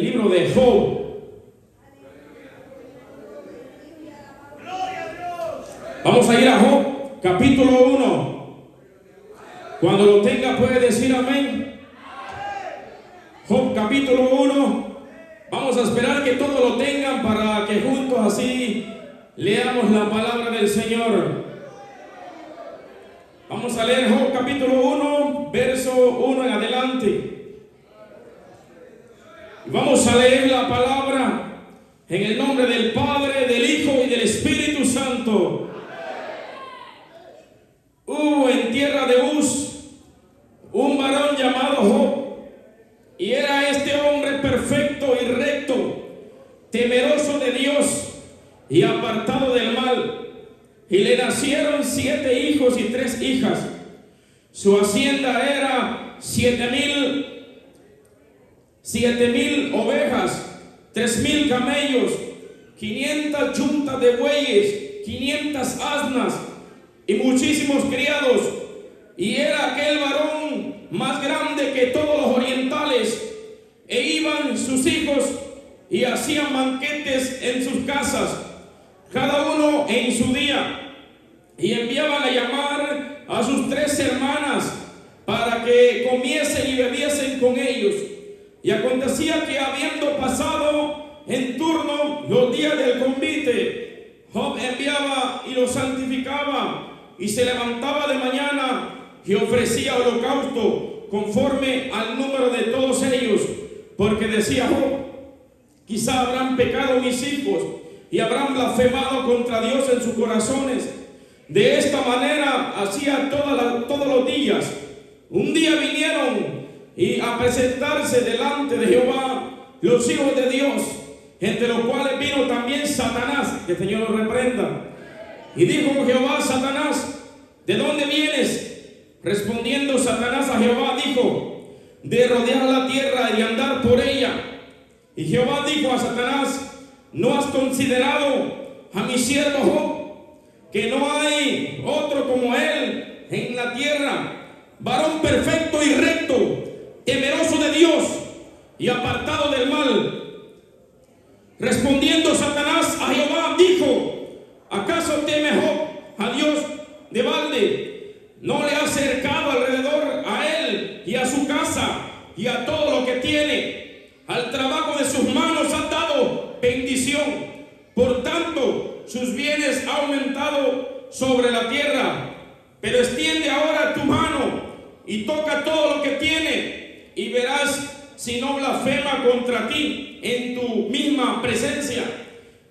Libro de Job. Vamos a ir a Job, capítulo 1. Cuando lo tenga puede decir amén. Job, capítulo 1. Vamos a esperar que todos lo tengan para que juntos así leamos la palabra del Señor. Vamos a leer Job, capítulo 1, verso 1 en adelante. Vamos a leer la palabra en el nombre del Padre, del Hijo y del Espíritu Santo. Hubo en tierra de Uz un varón llamado Job, y era este hombre perfecto y recto, temeroso de Dios y apartado del mal. Y le nacieron 7 hijos y 3 hijas. Su hacienda era 7,000 ovejas, 3,000 camellos, 500 yuntas de bueyes, 500 asnas y muchísimos criados. Y era aquel varón más grande que todos los orientales. E iban sus hijos y hacían banquetes en sus casas, cada uno en su día. Y enviaban a llamar a sus 3 hermanas para que comiesen y bebiesen con ellos. Y acontecía que, habiendo pasado en turno los días del convite, Job enviaba y los santificaba, y se levantaba de mañana y ofrecía holocausto conforme al número de todos ellos, porque decía Job: quizá habrán pecado mis hijos y habrán blasfemado contra Dios en sus corazones. De esta manera hacía todos los días. Un día vinieron y a presentarse delante de Jehová los hijos de Dios, entre los cuales vino también Satanás, que el Señor lo reprenda. Y dijo Jehová a Satanás: ¿de dónde vienes? Respondiendo Satanás a Jehová dijo: de rodear la tierra y de andar por ella. Y Jehová dijo a Satanás: ¿no has considerado a mi siervo Job, que no hay otro como él en la tierra, varón perfecto y recto, temeroso de Dios y apartado del mal? Respondiendo Satanás a Jehová dijo: ¿acaso teme Job a Dios de balde? ¿No le ha cercado alrededor a él y a su casa y a todo lo que tiene? Al trabajo de sus manos ha dado bendición. Por tanto, sus bienes han aumentado sobre la tierra. Pero extiende ahora tu mano y toca todo lo que tiene, y verás si no blasfema contra ti en tu misma presencia.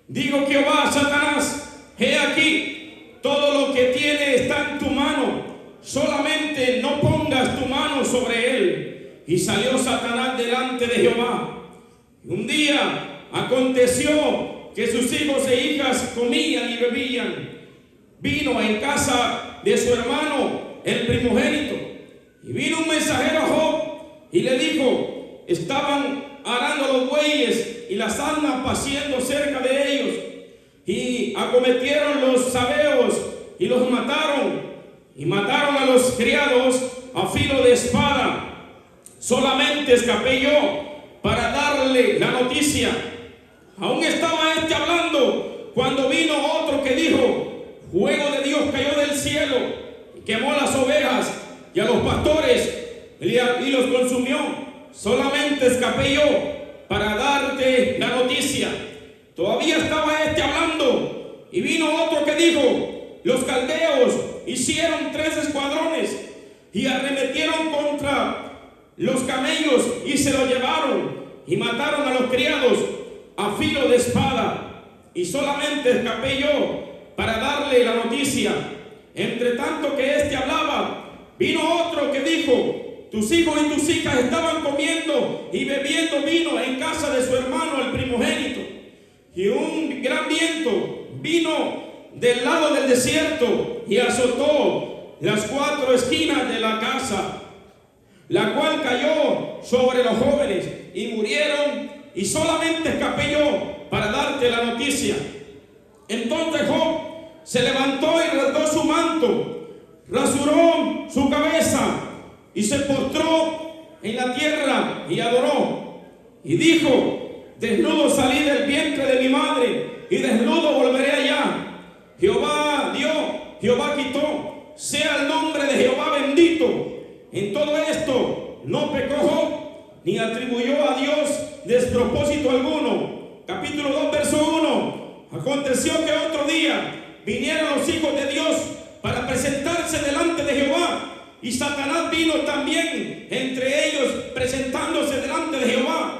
Digo Jehová a Satanás: he aquí, todo lo que tiene está en tu mano, solamente no pongas tu mano sobre él. Y salió Satanás delante de Jehová. Un día aconteció que sus hijos e hijas comían y bebían vino en casa de su hermano el primogénito. Y vino un mensajero a Job y le dijo: estaban arando los bueyes y las asnas paciendo cerca de ellos, y acometieron los sabeos y los mataron, y mataron a los criados a filo de espada. Solamente escapé yo para darle la noticia. Aún estaba hablando cuando vino otro que dijo: fuego de Dios cayó del cielo y quemó las ovejas y a los pastores y los consumió. Solamente escapé yo para darte la noticia. Todavía estaba hablando y vino otro que dijo: los caldeos hicieron 3 escuadrones y arremetieron contra los camellos y se los llevaron y mataron a los criados a filo de espada. Y solamente escapé yo para darle la noticia. Entre tanto que hablaba, vino otro que dijo: tus hijos y tus hijas estaban comiendo y bebiendo vino en casa de su hermano el primogénito. Y un gran viento vino del lado del desierto y azotó las 4 esquinas de la casa, la cual cayó sobre los jóvenes y murieron. Y solamente escapé yo para darte la noticia. Entonces Job se levantó y rasgó su manto, rasuró su cabeza y se postró en la tierra y adoró. Y dijo: desnudo salí del vientre de mi madre, y desnudo volveré allá. Jehová dio, Jehová quitó, sea el nombre de Jehová bendito. En todo esto no pecó Job, ni atribuyó a Dios despropósito alguno. Capítulo 2, verso 1. Aconteció que otro día vinieron los hijos de Dios para presentarse delante de Jehová, y Satanás vino también entre ellos, presentándose delante de Jehová.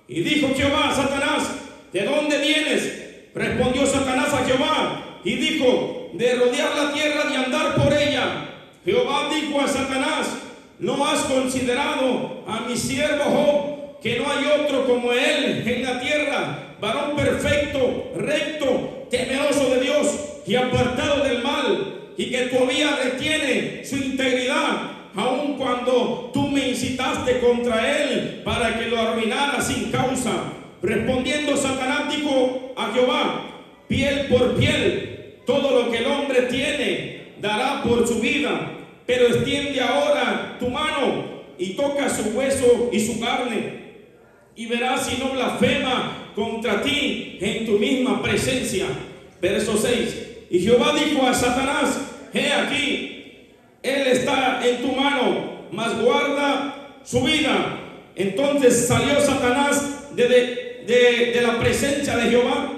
Y dijo Jehová a Satanás: ¿de dónde vienes? Respondió Satanás a Jehová y dijo: de rodear la tierra, de andar por ella. Jehová dijo a Satanás: ¿no has considerado a mi siervo Job, que no hay otro como él en la tierra, varón perfecto, recto, temeroso de Dios y apartado del mal, y que todavía retiene su integridad, aun cuando tú me incitaste contra él para que lo arruinara sin causa? Respondiendo Satanás dijo a Jehová: piel por piel, todo lo que el hombre tiene dará por su vida, pero extiende ahora tu mano y toca su hueso y su carne, y verás si no blasfema contra ti en tu misma presencia. Verso 6. Y Jehová dijo a Satanás: he aquí, él está en tu mano, mas guarda su vida. Entonces salió Satanás de la presencia de Jehová,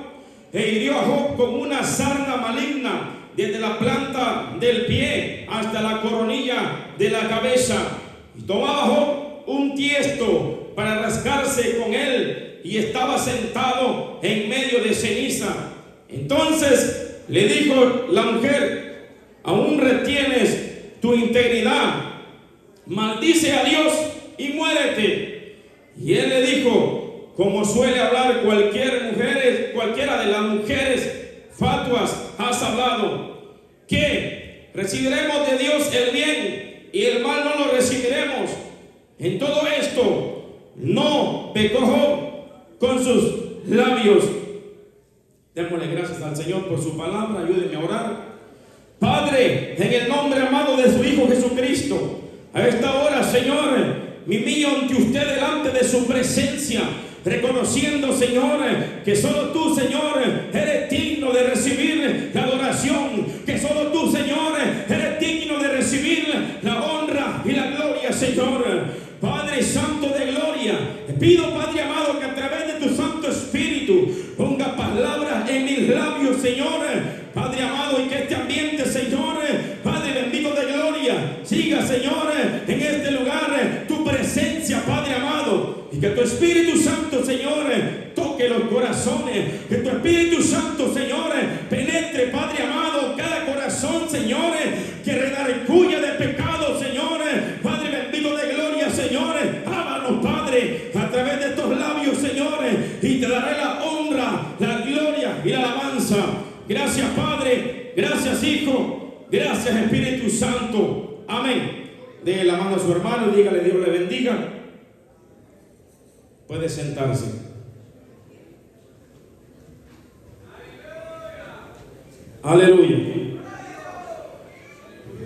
e hirió a Job con una sarna maligna, desde la planta del pie hasta la coronilla de la cabeza. Y tomaba Job un tiesto para rascarse con él, y estaba sentado en medio de ceniza. Entonces le dijo la mujer: aún retienes tu integridad, maldice a Dios y muérete. Y él le dijo, como suele hablar cualquiera de las mujeres fatuas, has hablado, que recibiremos de Dios el bien y el mal no lo recibiremos. En todo esto no pecó Job con sus labios. Démosle gracias al Señor por su palabra. Ayúdenme a orar. Padre, en el nombre amado de su Hijo Jesucristo, a esta hora, Señor, me humillo ante usted delante de su presencia, reconociendo, Señor, que solo tú, Señor, eres digno de recibir la adoración, que solo tú, Señor, eres digno de recibir la honra y la gloria, Señor. Padre Santo de gloria, te pido, Padre amado, que a través de tu Santo Espíritu ponga palabras en mis labios, Señor, Padre amado, y que este ambiente, Señor, Padre bendito de gloria, siga, Señor, en este lugar tu presencia, Padre amado, y que tu Espíritu Santo, Señor, toque los corazones, que tu Espíritu Santo, Señor, penetre, Padre amado, cada corazón, Señor, que redarguya de pecado, Señor, Padre bendito de gloria, Señor, háblanos, Padre, a través de estos labios, Señor, y te daré la honra, la gloria y la alabanza. Gracias, Padre, gracias, Hijo, gracias, Espíritu Santo. Amén. Dele la mano a su hermano y dígale: Dios le bendiga. Puede sentarse. Aleluya.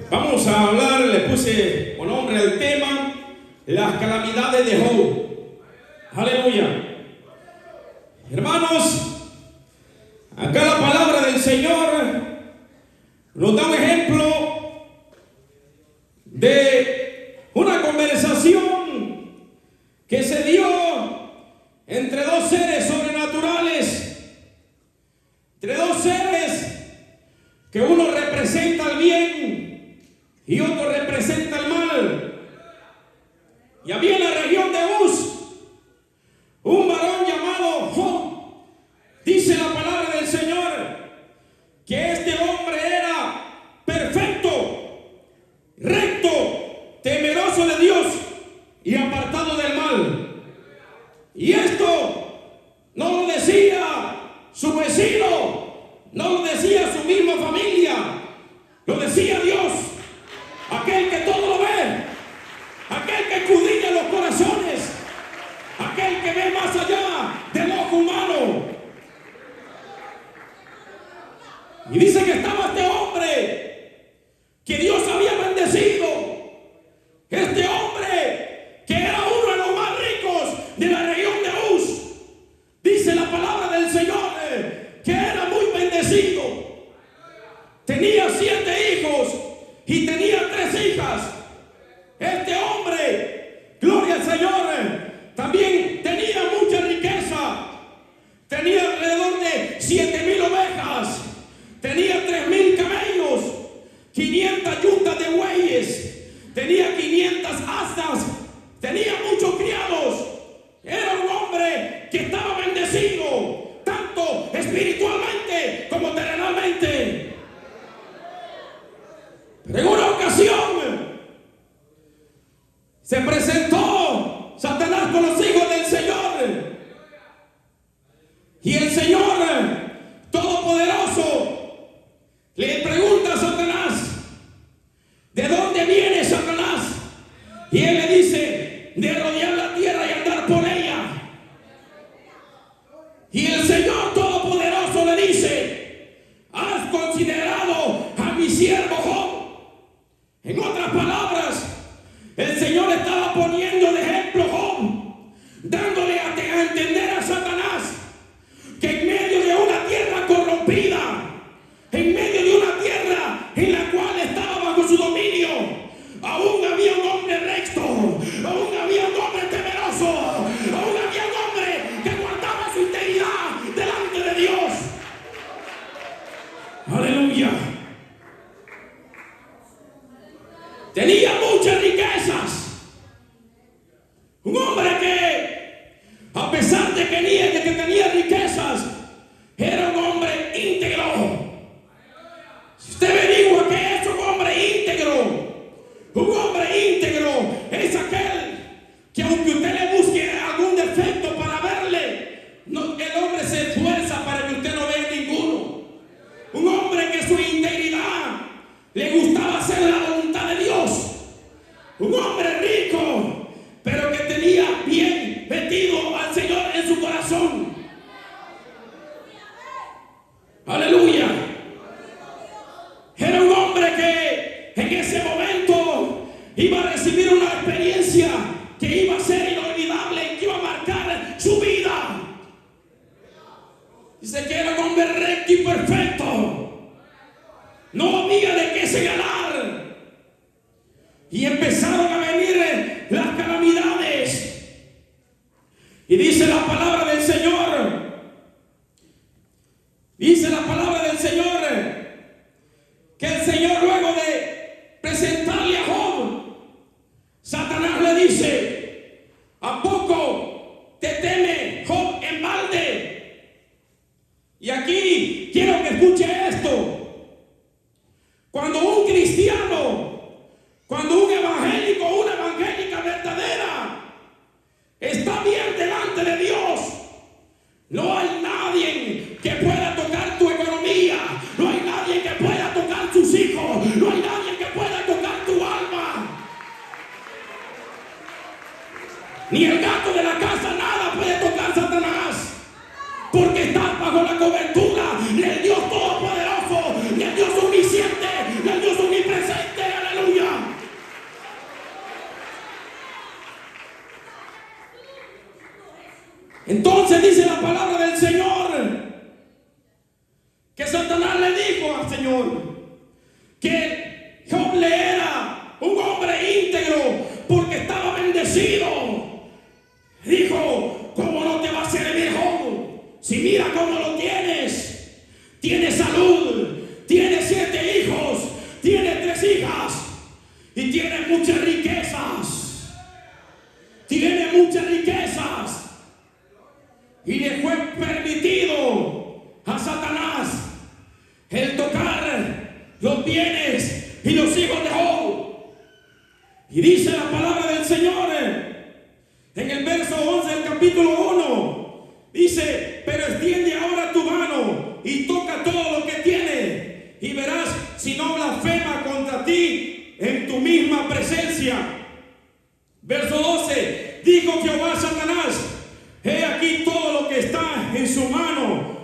Vamos a hablar, le puse por nombre al tema, las calamidades de Job. Aleluya. Hermanos, acá la palabra del Señor nos da un ejemplo de una conversación que se dio entre dos seres sobrenaturales, entre dos seres que uno representa el bien y otro representa el mal. Y había en la región de Uz un varón llamado Job. Dice la palabra del Señor que este hombre era perfecto, recto, temeroso de Dios y apartado del mal. Y esto no lo decía su vecino, no lo decía su misma familia, lo decía Dios, aquel que todo lo ve, aquel que escudriña los corazones, aquel que ve más allá del ojo humano. Y dice que estaba este hombre que Dios había bendecido, este hombre que era uno de los más ricos de la región de Uz. tenía alrededor de 7,000 ovejas, tenía 3,000 camellos, 500 yuntas de bueyes, tenía 500 asnas, tenía muchos criados. Era un hombre que estaba bendecido, tanto espiritualmente como terrenalmente. Pero en una ocasión se presentó Satanás con los hijos del Señor. Y el Señor Todopoderoso le pregunta a Satanás: ¿de dónde viene, Satanás? Y él le dice: de rodear la tierra y andar por ella. Y el Señor Todopoderoso le dice: ¿has considerado a mi siervo Job? En otras palabras, el Señor estaba poniendo de ejemplo a Job, dándole a entender a Satanás que en medio de una tierra corrompida, en medio de una tierra en la cual estaba bajo su dominio, aún había un hombre recto, aún había un hombre temeroso, aún había un hombre que guardaba su integridad delante de Dios. Aleluya. Tenía muchas riquezas. Un hombre que, a pesar de que tenía riquezas, era un hombre íntegro. Si usted averigua que es un hombre íntegro es aquel que, aunque usted le busque algún defecto para verle, el hombre se esfuerza para que usted no vea ninguno. Un hombre que su integridad le gustaba hacer la voluntad de Dios. Un hombre rico, pero que tenía bien metido al Señor en su corazón. Aleluya. Era un hombre que en ese momento iba a recibir una experiencia que iba a ser inolvidable y que iba a marcar su vida. Dice que era un hombre recto y perfecto. No había de qué señalar. Y empezaron a venir las calamidades. Y dice la palabra del Señor. Dice la palabra del Señor que el Señor, luego de presentarle a Job, Satanás le dice: ¿a poco te teme Job en balde? Y aquí quiero que escuche esto. Cuando un cristiano, cuando un evangélico o una evangélica verdadera está bien delante de Dios, no hay nadie que pueda tocar tu economía, no hay nadie que pueda tocar tus hijos, no hay nadie que pueda tocar tu alma. Ni el gato de la casa, nada puede tocar Satanás, porque estás bajo la cobertura del Dios Todopoderoso, del Dios omnisciente, del Dios omnipresente. Aleluya. Entonces dice la palabra del Señor que Satanás le dijo al Señor que Job le era un hombre íntegro porque estaba bendecido. Dijo: ¿cómo no te va a servir Job? Si mira cómo lo tienes. Tienes salud, tienes 7 hijos, tienes 3 hijas y tienes muchas riquezas. Tiene muchas riquezas. Y le fue permitido a Satanás el tocar los bienes y los hijos de Job. Y dice la palabra del Señor en el verso 11 del capítulo 1. Dice: pero extiende ahora tu mano y toca todo lo que tiene, y verás si no blasfema contra ti en tu misma presencia. Verso 12. Dijo Jehová a Satanás: he aquí todo lo que está en su mano,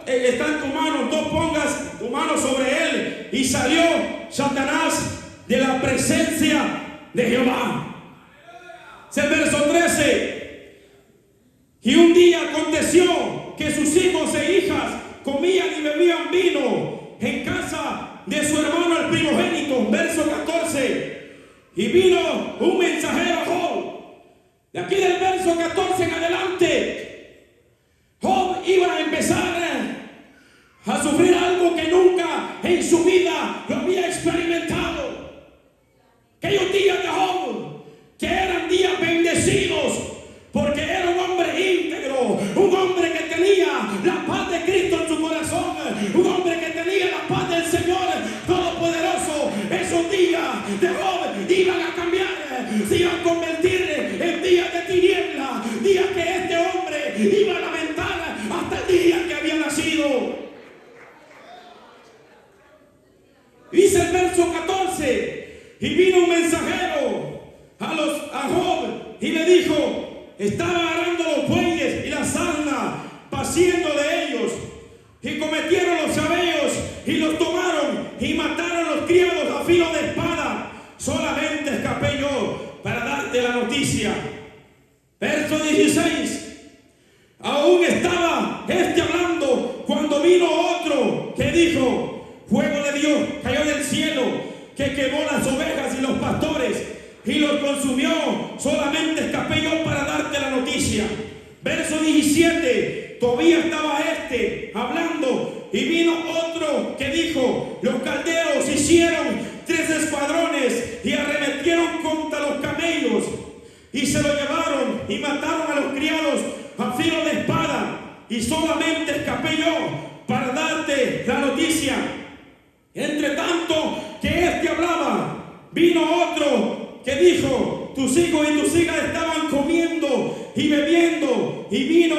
está en tu mano, no pongas tu mano sobre él. Y salió Satanás de la presencia de Jehová. El verso 13. Y un día aconteció que sus hijos e hijas comían y bebían vino en casa de su hermano el primogénito. Verso 14. Y vino un mensajero a Job. De aquí del verso 14 en adelante, Job iba a la ventana hasta el día que había nacido. Dice el verso 14: y vino un mensajero a Job y le dijo: estaba arando los bueyes y la asna, paciendo de ellos, y cometieron los sabeos y los tomaron y mataron los criados a filo de espada. Solamente escapé yo para darte la noticia. Verso 16: aún estaba hablando cuando vino otro que dijo: fuego de Dios cayó del cielo, que quemó las ovejas y los pastores y los consumió. Solamente escapé yo para darte la noticia. Verso 17: todavía estaba hablando y vino otro que dijo: los caldeos hicieron 3 escuadrones y arremetieron contra los camellos y se lo llevaron y mataron a los criados a filo de espada. Y solamente escapé yo para darte la noticia. Entre tanto que hablaba, vino otro que dijo: tus hijos y tus hijas estaban comiendo y bebiendo, y vino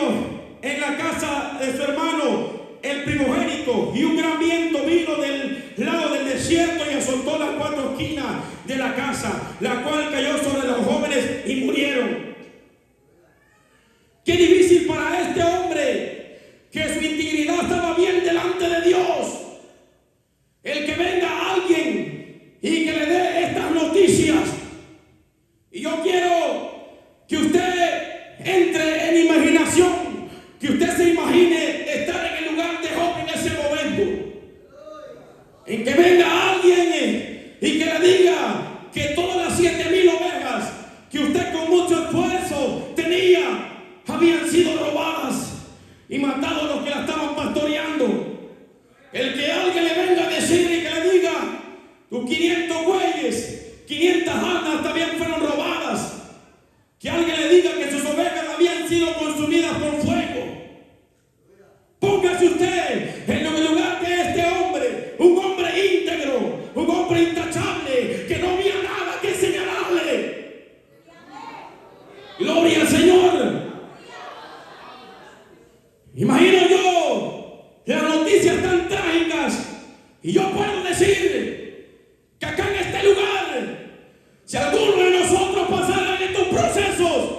en la casa de su hermano el primogénito, y un gran viento vino del lado del desierto y azotó las 4 esquinas de la casa, la cual cayó sobre los jóvenes y murieron. Qué difícil para este hombre, que su integridad estaba bien delante de Dios, el que venga alguien y que le dé estas noticias. Y yo quiero que usted entre en imaginación, que usted se imagine estar en el lugar de Job en ese momento, en que venga alguien y que le diga que todas las 7,000 ovejas que usted con mucho esfuerzo tenía habían sido robadas y matado a los que la estaban pastoreando. El que alguien le venga a decir y que le diga: tus 500 bueyes, 500 asnas también fueron robadas. Que alguien le diga que sus ovejas habían sido consumidas por fuego. Póngase usted en el lugar de este hombre, un hombre íntegro, un hombre intachable, que no había nada que señalarle. Gloria al Señor. Imagino yo las noticias tan trágicas, y yo puedo decir que acá en este lugar, si alguno de nosotros pasara en estos procesos,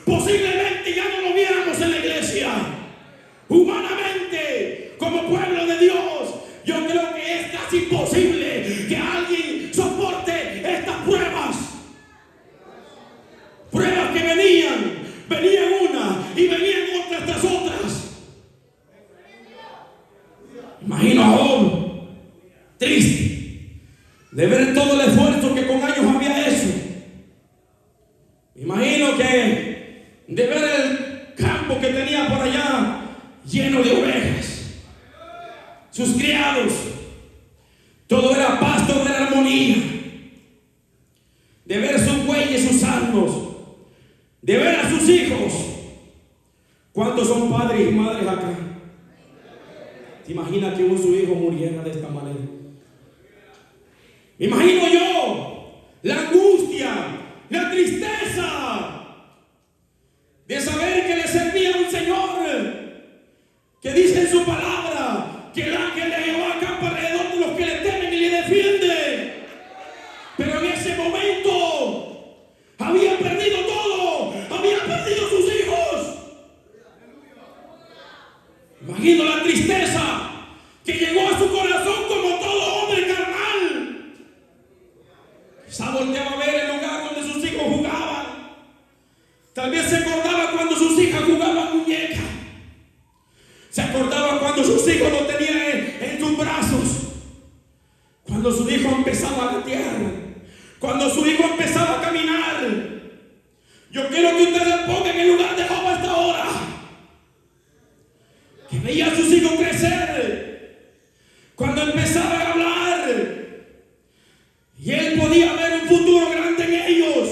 posiblemente ya no lo viéramos en la iglesia. Humanamente, como pueblo de Dios, yo creo que es casi imposible que alguien soporte estas pruebas. Pruebas que venían una y venían otras tras otras. Imagino a Job triste de ver todo el esfuerzo que con años había hecho. Imagino que de ver el campo que tenía por allá lleno de ovejas, sus criados, todo era pasto, todo era armonía. De ver sus bueyes, sus asnos, de ver a sus hijos. ¿Cuántos son padres y madres acá? ¿Te imaginas que su hijo muriera de esta manera? Me imagino yo la angustia, la tristeza de saber que le servía a un Señor que dice en su palabra que el ángel de Jehová acampa alrededor de los que le temen y le defiende. Pero en ese momento había perdido todo, había perdido sus hijos. Imagino la tristeza que llegó a su corazón como todo hombre carnal. Quizá volteaba a ver el lugar donde sus hijos jugaban. Tal vez se acordaba cuando sus hijas jugaban muñeca. Se acordaba cuando sus hijos lo tenían en sus brazos. Cuando su hijo empezaba a gatear. Cuando su hijo empezaba a caminar. Yo quiero que ustedes pongan en el lugar de Job hasta ahora. Que veía a sus hijos crecer. Cuando empezaban a hablar. Y él podía ver un futuro grande en ellos.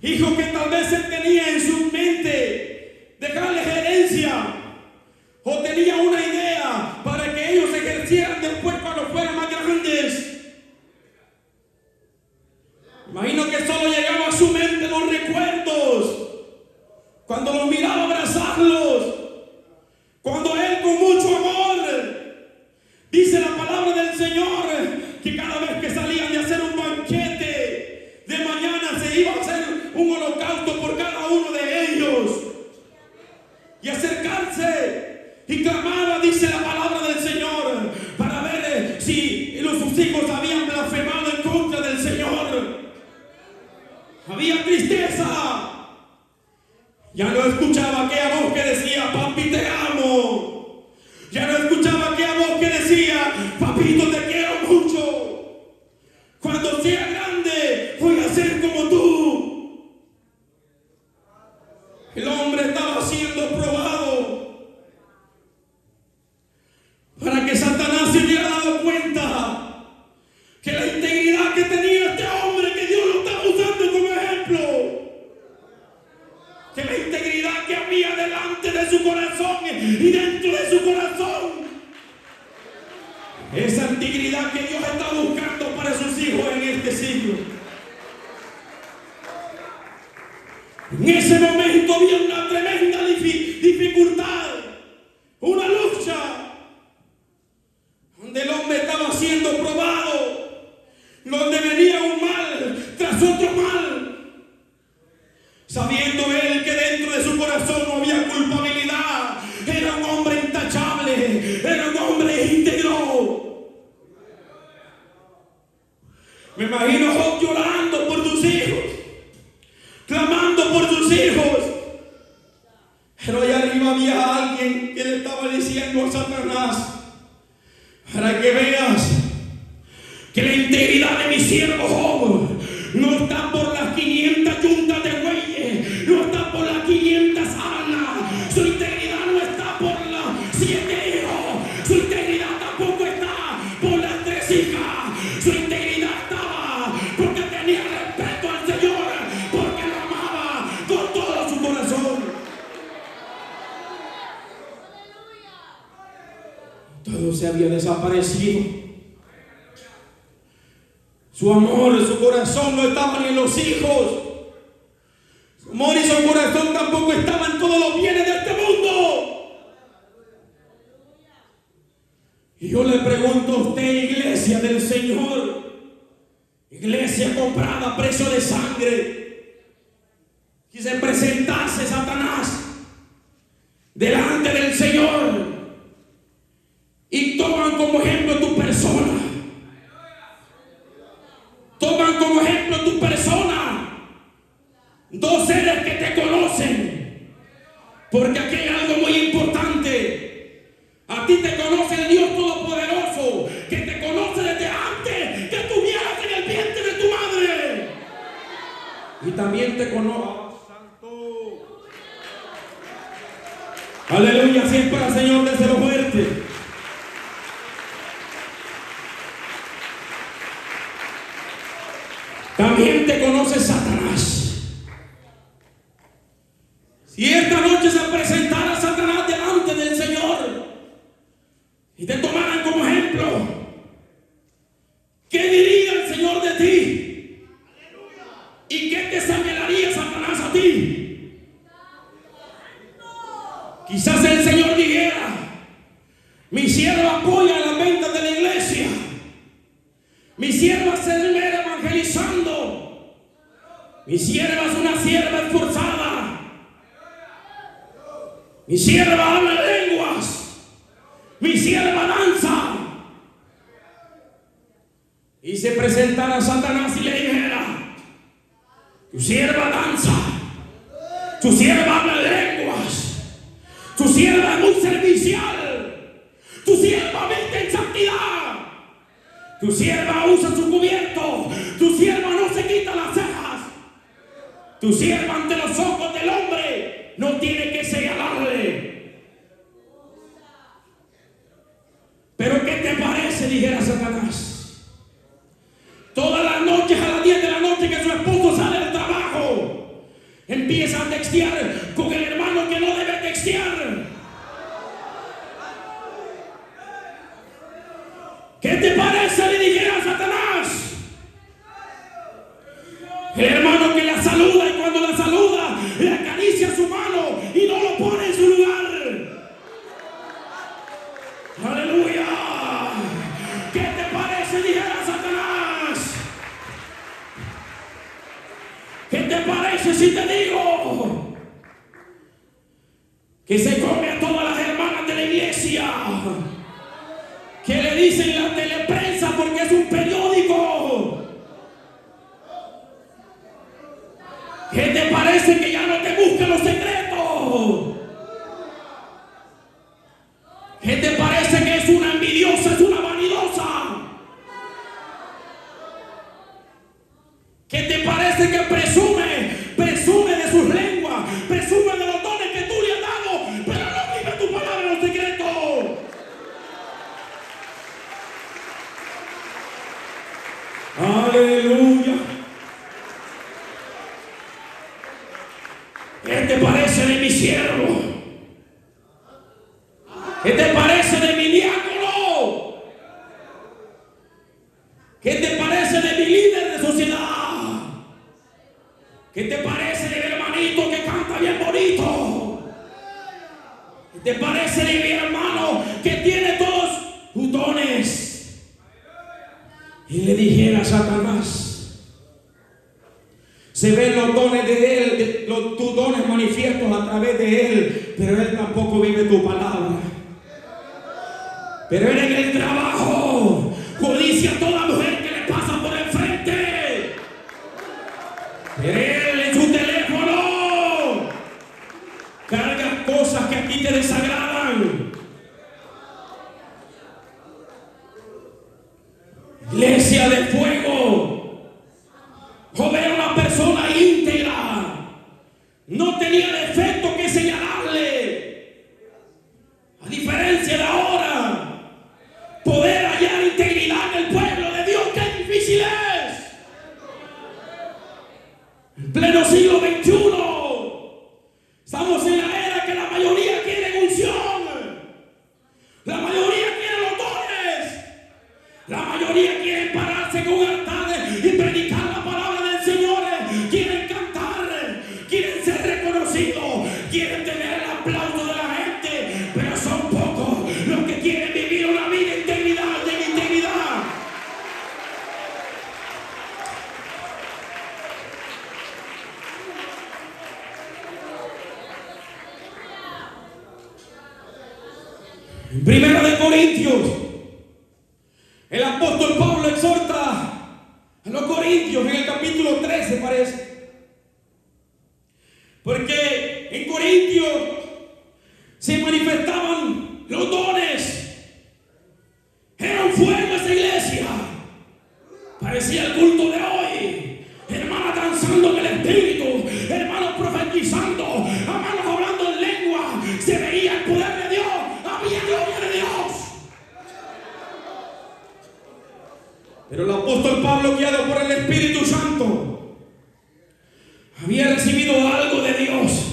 Hijos que tal vez él tenía en su mente dejarles herencia. O tenía una idea para que ellos ejercieran después cuando fueran más grandes. Imagino que solo llegaba a su mente los recuerdos. Cuando los miraba abrazar y acercarse y clamaba, dice la palabra del Señor, para ver si sus hijos habían blasfemado en contra del Señor. Había tristeza. Ya no escuchaba aquella voz que decía, papi te amo. Ya no escuchaba aquella voz que decía, papito te quiero mucho. Cuando sea grande voy a ser como tú. El hombre estaba siendo probado para que Satanás se hubiera dado cuenta que la integridad que tenía este hombre, que Dios lo estaba usando como ejemplo, que la integridad que había delante de su corazón y dentro de su corazón, esa integridad que Dios está buscando para sus hijos en este siglo. En ese momento había una tremenda dificultad, una lucha, donde el hombre estaba siendo probado, donde venía un mal tras otro mal, sabiendo él que dentro de su corazón no había culpabilidad. Era un hombre intachable, era un hombre íntegro. Me imagino Job llorando por sus hijos, clamando por sus hijos, pero allá arriba había alguien que le estaba diciendo a Satanás, para que veas que la integridad de mi siervo Job no está por las 500 yuntas de bueyes, no está por las 500 asnas, su integridad no está por las 7 hijos, su integridad tampoco está por las 3 hijas, su integridad estaba porque tenía respeto al Señor, porque lo amaba con todo su corazón. Todo se había desaparecido. Su amor, su corazón no estaban en los hijos. Su amor y su corazón tampoco estaban en todos los bienes de este mundo. Y yo le pregunto a usted, iglesia del Señor, iglesia comprada a precio de sangre, quise presentarse Satanás delante del Señor y toman como ejemplo tu persona. Toman como ejemplo tu persona, 2 seres que te conocen, porque aquí hay algo muy importante. A ti te conoce el Dios Todopoderoso, que te conoce desde antes que tuvieras en el vientre de tu madre, y también te conoce. Aleluya, si es para el Señor, déselo fuerte. También te conoce Satanás. Si esta noche se presentara Satanás delante del Señor y te tomaran como ejemplo, ¿qué diría el Señor de ti? ¿Y qué te señalaría Satanás a ti? Quizás el Señor dijera, mi sierva apoya las ventas de la iglesia, mi sierva se esmera evangelizando, mi sierva es una sierva esforzada, mi sierva habla lenguas, mi sierva danza. Y se presentara a Satanás y le dijera, tu sierva danza, tu sierva habla lenguas, tu sierva es muy servicial, tu sierva viste en santidad, tu sierva usa su cubierto, tu sierva no se quita las cejas, tu sierva ante los ojos del hombre no tiene que señalarle. Pero ¿qué te parece? Dijera Satanás. Todas las noches a las 10 de la noche que su esposo sale del trabajo, empieza a textear con el hermano que no debe textear. ¿Qué te parece? Le dijera a Satanás. El hermano que la saluda y cuando la saluda le acaricia su mano y no lo pone en su lugar. Aleluya. ¿Qué te parece? Dijera Satanás. ¿Qué te parece si te digo que se come a todas las hermanas de la iglesia, que le dicen la teleprensa porque es un periódico. ¿Qué te parece que ya no te busca los secretos? ¿Qué te parece que es una envidiosa, es una vanidosa? ¿Qué te parece que presume de sus lenguas, presume de los dones que tú le has dado, pero no vive tu palabra en los secretos? Aleluya. ¿Qué te parece de mi siervo? ¿Qué te parece de mi diácono? ¿Qué te parece de mi líder de sociedad? ¿Qué te parece de mi hermanito que canta bien bonito? ¿Qué te parece de mi hermano que tiene todos tus dones? Y le dijera a Satanás, se ven los dones de él, tus dones manifiestos a través de él, pero él tampoco vive tu palabra. Pero él en el trabajo codicia a toda mujer que le pasa por el frente. Él en su teléfono carga cosas que a ti te desagradan. Iglesia de fuego. Joven era una persona íntegra. No tenía defecto que señalarle. A diferencia de ahora, poder hallar integridad en el pueblo de Dios, qué difícil es. En pleno siglo XXI, estamos en la era que la mayoría quiere unción, la mayoría quiere los dones, la mayoría quiere pararse con altares y predicar la palabra del Señor, quieren cantar, quieren ser reconocidos, quieren tener el aplauso de la gente, pero son pocos los que quieren vivir una vida de integridad. En 1 Corintios, el apóstol Pablo exhorta a los corintios en el capítulo 13, parece. Porque en Corintios se manifestaban los dones. Era un fuego esa iglesia. Parecía el culto de hoy. Hermanos danzando en el espíritu, hermanos profetizando, hermanos hablando en lengua. Se veía el poder de Dios, había gloria de Dios. Pero el apóstol Pablo, guiado por el Espíritu Santo, había recibido algo de Dios.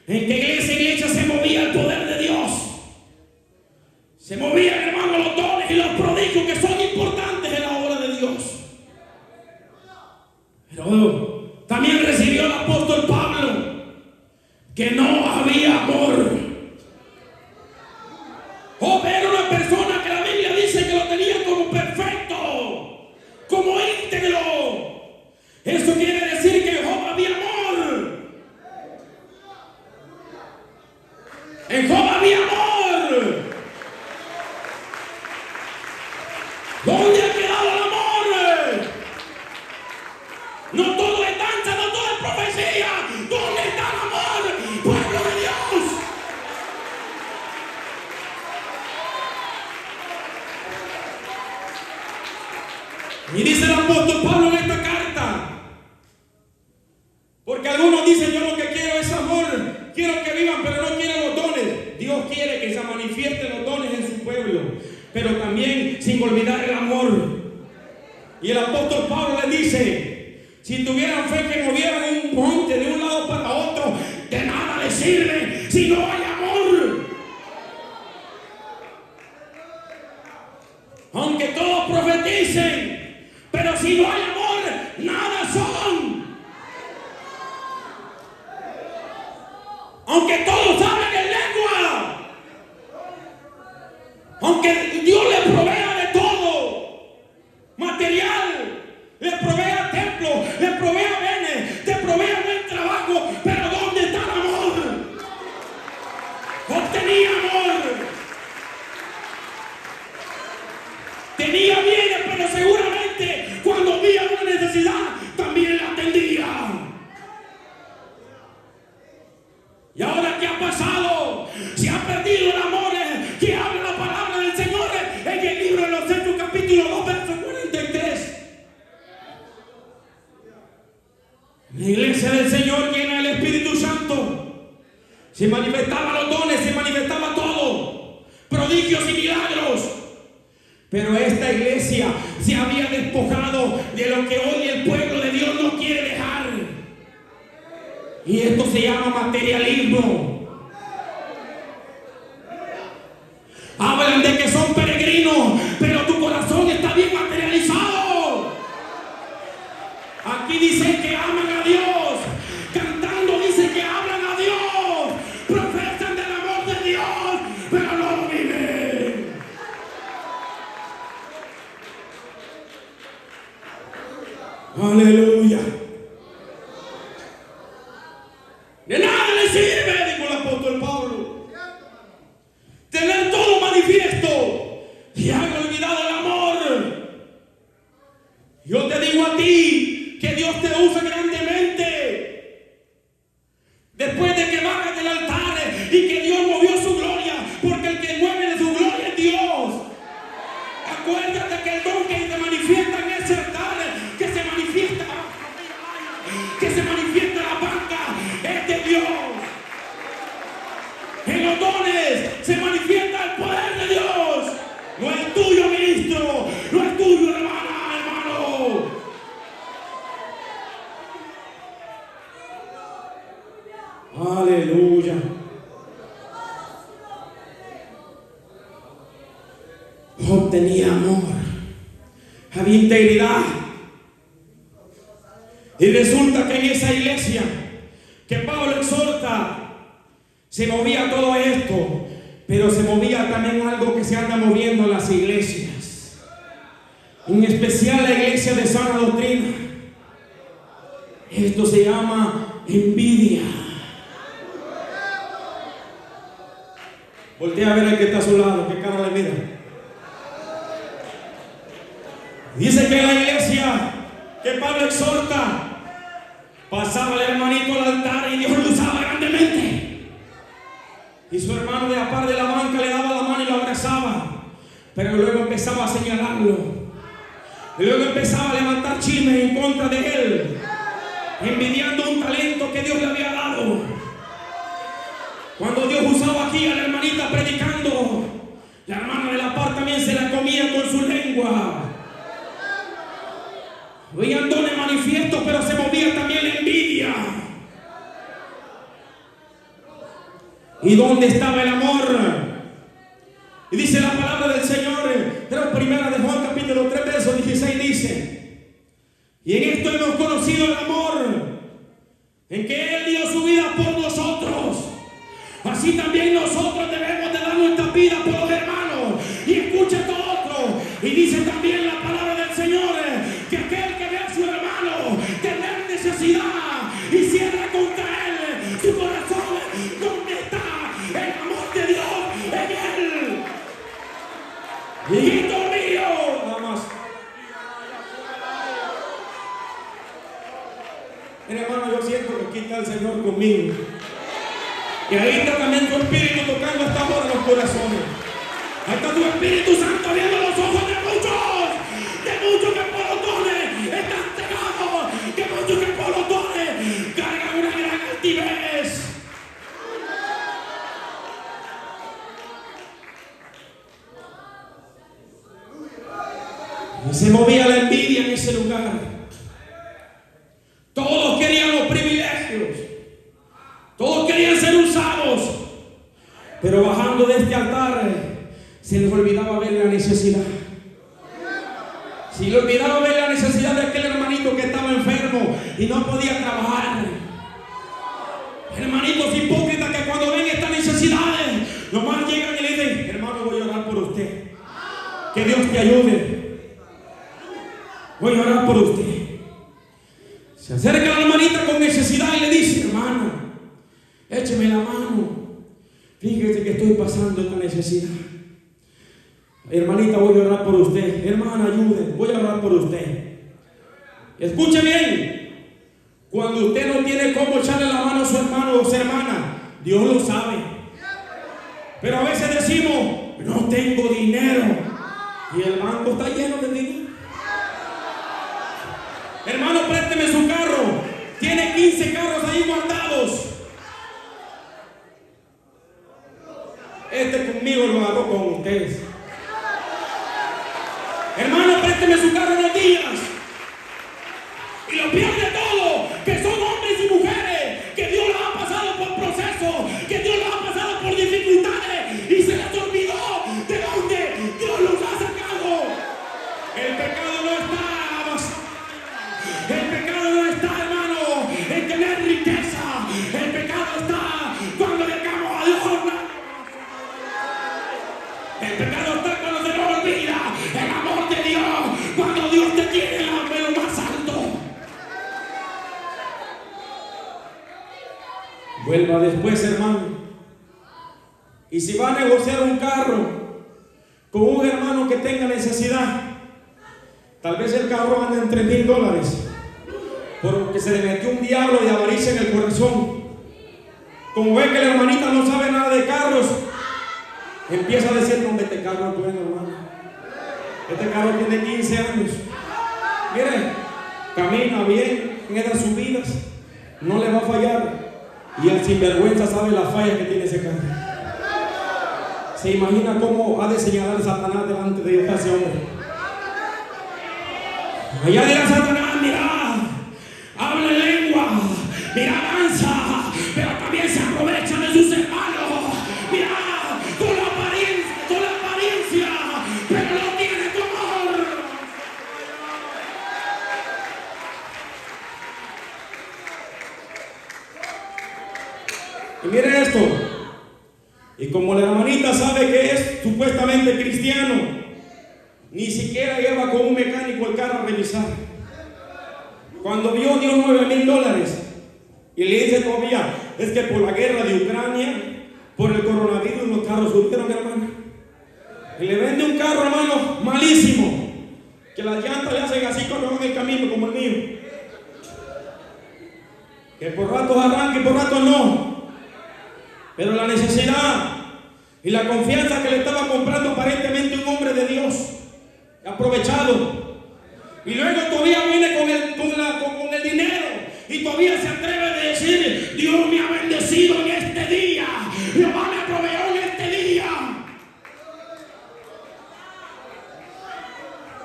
En que esa iglesia se movía el poder de Dios. Se movían, hermanos, los dones y los prodigios que son importantes en la obra de Dios. Pero también recibió el apóstol Pablo que no había amor. Era una persona que la Biblia dice que lo tenía como perfecto, como íntegro. Eso quiere decir que en Job había amor. En Job había amor. ¿Dónde ha quedado el amor? No todo es danza, no todo es profecía. ¿Dónde está el amor, pueblo de Dios? Y dice el apóstol Pablo en esta carta, porque algunos dicen, yo lo que quiero es amor, quiero que vivan, pero no quiero los dones. Dios quiere que se manifiesten los dones en su pueblo, pero también sin olvidar el amor. Y el apóstol Pablo le dice, si tuvieran fe que movieran un monte de un lado para otro, de nada les sirve si no hay amor. Aunque todos profeticen, pero si no hay amor, nada son. Aunque todos hablen en lengua, aunque Dios le provea de todo, material, le provea templo, le provea bienes, te provea buen trabajo, pero ¿dónde está el amor? Job tenía amor. Tenía bienes, pero seguramente cuando había una necesidad también la atendía. ¿Y ahora qué ha pasado? Se ha perdido el amor que habla la palabra del Señor en el libro de los Hechos, capítulo 2, verso 43. La iglesia del Señor llena del Espíritu Santo. Se manifestaban los dones, se manifestaba todo, prodigios y milagros. Pero esta iglesia se había despojado de lo que hoy el pueblo de Dios no quiere dejar. Y esto se llama materialismo. Hablan de que son peregrinos, pero tu corazón está bien materializado. Aquí dice que aman a Dios. Cantando dice que hablan a Dios. Profesan del amor de Dios, pero no lo viven. Aleluya. De nada le sirve, dijo el apóstol Pablo, tener todo manifiesto y han olvidado el amor. Yo te digo a ti que Dios te usa grandemente después de que bajas del altar y que Dios movió su gloria, porque el que mueve de su gloria es Dios. Acuérdate que el don que te manifiesta en ese altar, que se manifiesta en la banca, es de Dios. En los dones se manifiesta el poder de Dios. No es tuyo, ministro, no es tuyo, hermano. Aleluya. Job tenía amor, había integridad. Y resulta que en esa iglesia que Pablo exhorta, se movía todo esto, pero se movía también algo que se anda moviendo en las iglesias, en especial la iglesia de sana doctrina. Esto se llama envidia. Voltea a ver al que está a su lado, qué cara le mira. Dice que en la iglesia que Pablo exhorta, pasaba el hermanito al altar y Dios lo usaba grandemente. Y su hermano de la par de la banca le daba la mano y lo abrazaba. Pero luego empezaba a señalarlo. Y luego empezaba a levantar chismes en contra de él, envidiando un talento que Dios le había dado. Cuando Dios usaba aquí a la hermanita predicando, la hermana de la par también se la comía con su lengua. Veían dones manifiestos, pero se movía también la envidia. ¿Y dónde estaba el amor? Y dice la palabra del Señor, pero primera de Juan capítulo 3, verso 16 dice: y en esto hemos conocido el amor, en que Él dio su vida por nosotros. Así también nosotros debemos de dar nuestra vida por los hermanos. Y escucha todo otro. Y dice también la palabra del Señor, que aquel que ve a su hermano tener necesidad y cierra contra él su corazón, ¿dónde está el amor de Dios en él? Hijito mío, nada más. Mira, hermano, yo siento que aquí está el Señor conmigo. Y ahí está también tu espíritu tocando hasta ahora los corazones. Ahí está tu Espíritu Santo viendo los ojos de muchos que por los dones están cegados, que muchos que por los dones cargan una gran altivez. Y se movía la envidia en ese lugar. Todos querían los privilegios, todos querían ser usados, pero bajando de este altar se les olvidaba ver la necesidad. Se les olvidaba ver la necesidad de aquel hermanito que estaba enfermo y no podía trabajar. Hermanitos hipócritas que cuando ven estas necesidades, nomás llegan y le dicen: hermano, voy a orar por usted, que Dios te ayude, voy a orar por usted. Se acerca la hermanita con necesidad y le dice: hermano, écheme la mano. Fíjese que estoy pasando esta necesidad. Hermanita, voy a orar por usted. Hermana, ayude, voy a orar por usted. Escuche bien. Cuando usted no tiene cómo echarle la mano a su hermano o su hermana, Dios lo sabe. Pero a veces decimos, no tengo dinero. Y el banco está lleno de dinero. Hermano, présteme su carro. Tiene 15 carros ahí guardados. Este conmigo lo agarró con ustedes. Hermano, présteme su carro unos días. Y lo peor de todo, que son hombres y mujeres que Dios los ha pasado por procesos, que Dios los ha pasado por dificultades y se les olvidó de dónde Dios los ha sacado. El pecado no está, hermano, en tener riqueza. El pecado está cuando dejamos a Dios. El pecado está cuando se nos olvida el amor de Dios, cuando Dios te tiene en lo más alto. Vuelva después, hermano. Y si va a negociar un carro con un hermano que tenga necesidad, tal vez el carro anda en $3,000, porque se le metió un diablo de avaricia en el corazón. Como ve que la hermanita no sabe nada de carros, empieza a decir, no, este carro es bueno, hermano. Este carro tiene 15 años. Mire, camina bien en esas subidas, no le va a fallar. Y el sinvergüenza sabe las fallas que tiene ese carro. Se imagina cómo ha de señalar Satanás delante de ese hombre. Allá dirá Satanás, mira, habla en lengua, mira, danza, pero también se aprovecha de sus hermanos. Mira, con la apariencia, pero no tiene tu amor. Y mire esto. Y como la hermanita sabe que es supuestamente cristiano, ni siquiera lleva con un mecánico el carro a revisar. Cuando dio $9,000 y le dice todavía, es que por la guerra de Ucrania, por el coronavirus, los carros subieron, hermano. Y le vende un carro, hermano, malísimo, que las llantas le hacen así cuando van en el camino, como el mío, que por ratos arranca y por ratos no. Pero la necesidad y la confianza que le estaba comprando aparentemente un hombre de Dios, aprovechado, y luego todavía viene con el dinero y todavía se atreve a decir, Dios me ha bendecido en este día, Jehová me proveyó en este día.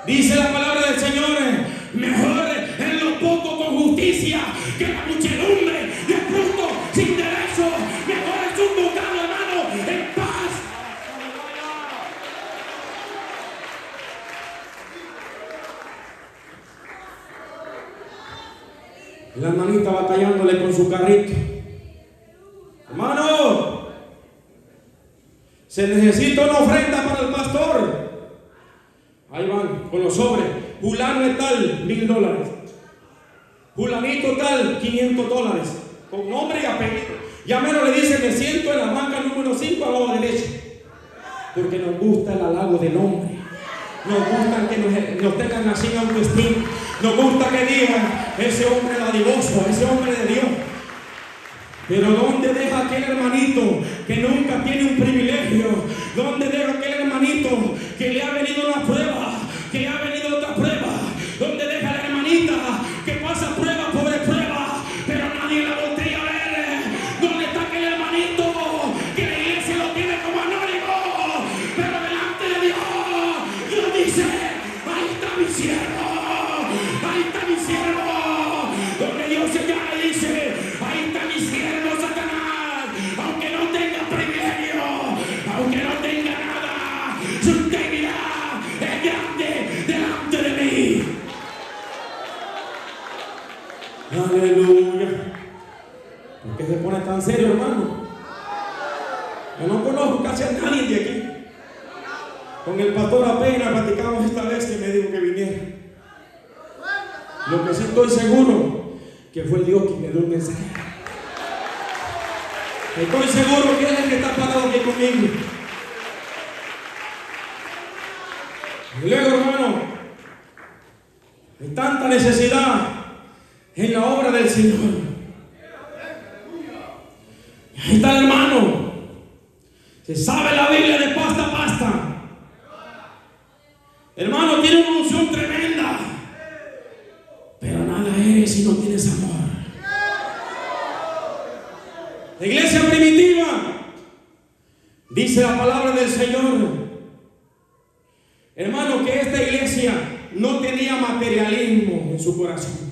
Dice la palabra del Señor, mejor en lo poco con justicia que la muchedumbre de fruto sin derecho. Mejor es un bocado, hermano, en paz. La hermanita batallándole con su carrito. Hermano, se necesita una ofrenda para el pastor. Ahí van con los sobres. Fulano es tal, $1,000. Fulanito tal, $500. Con nombre y apellido. Ya menos le dice, me siento en la banca número 5 al lado derecho. Porque nos gusta el halago del hombre. Nos gusta que nos tengan así en autoestima. Nos gusta que digan, ese hombre dadivoso, ese hombre de Dios. Pero ¿dónde deja aquel hermanito que nunca tiene un privilegio? ¿Dónde deja aquel hermanito que le ha venido una prueba, que le ha venido otra prueba? ¿Dónde deja la hermanita que pasa prueba sobre prueba, pero nadie la voltea a ver? ¿Dónde está aquel hermanito que la iglesia lo tiene como anónimo, pero delante de Dios, Dios dice, ahí está mi siervo, ahí está mi siervo? Donde Dios señala y dice, ahí está mi siervo Satanás, aunque no tenga privilegio, aunque no tenga nada, su integridad es grande delante de mí. Aleluya. ¿Por qué se pone tan serio, hermano? Yo no conozco casi a nadie de aquí. Con el pastor apenas platicamos esta vez que me dijo que viniera. Lo que sí estoy seguro que fue Dios quien me dio un mensaje. Estoy seguro que Él es el que está parado conmigo. Y luego, hermano, hay tanta necesidad en la obra del Señor. Ahí está el hermano. Se sabe la Biblia de pasta a pasta. Hermano, tiene una unción tremenda. Pero nada eres si no tienes amor. La iglesia primitiva, dice la palabra del Señor, hermano, que esta iglesia no tenía materialismo en su corazón.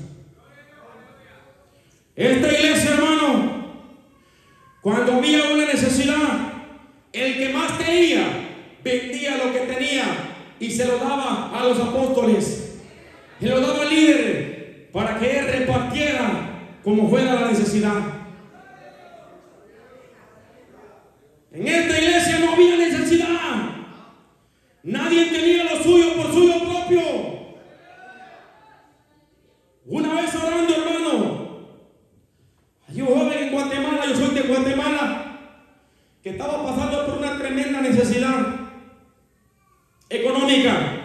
Esta iglesia, hermano, cuando había una necesidad, el que más tenía, vendía lo que tenía y se lo daba a los apóstoles, se lo daba al líder para que él repartiera como fuera la necesidad. En esta iglesia no había necesidad. Nadie tenía lo suyo por suyo propio. Una vez orando, hermano, hay un joven en Guatemala, yo soy de Guatemala, que estaba pasando por una tremenda necesidad económica.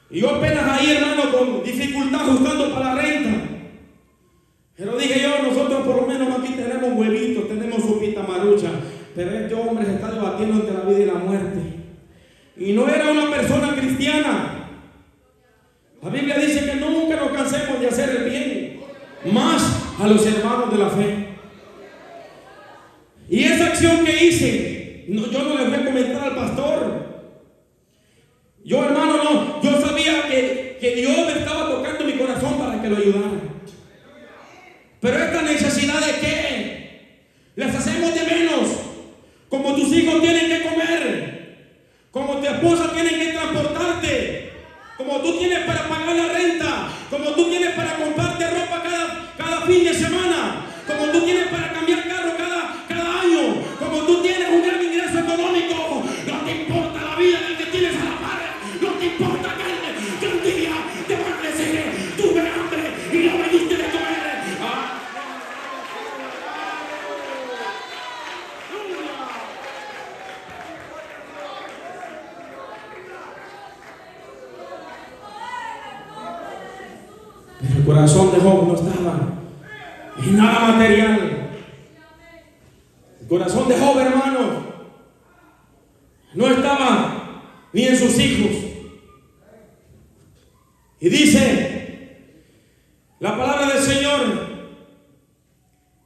Y yo apenas ahí, hermano, con dificultad ajustando para la renta. Pero dije yo, nosotros por lo menos aquí tenemos huevitos, tenemos sopita marucha. Pero este hombre se está debatiendo entre la vida y la muerte. Y no era una persona cristiana. La Biblia dice que nunca nos cansemos de hacer el bien, más a los hermanos de la fe. Y esa acción que hice, yo no le voy a comentar al pastor. Yo, hermano, no. Yo sabía que Dios me estaba tocando mi corazón para que lo ayudara. Pero esta necesidad de qué, las hacemos de menos. Como tus hijos tienen que comer, como tu esposa tiene que transportarte, como tú tienes para pagar la renta, como tú tienes para comprarte ropa cada fin de semana, como tú tienes para cambiar carro cada año, como tú tienes un gran ingreso económico. No te importa la vida del que tienes a la par, no te importa que un día te van a decir, tuve hambre y no me diste de comer. Pero el corazón de Job no estaba en nada material. El corazón de Job, hermano, no estaba ni en sus hijos. Y dice la palabra del Señor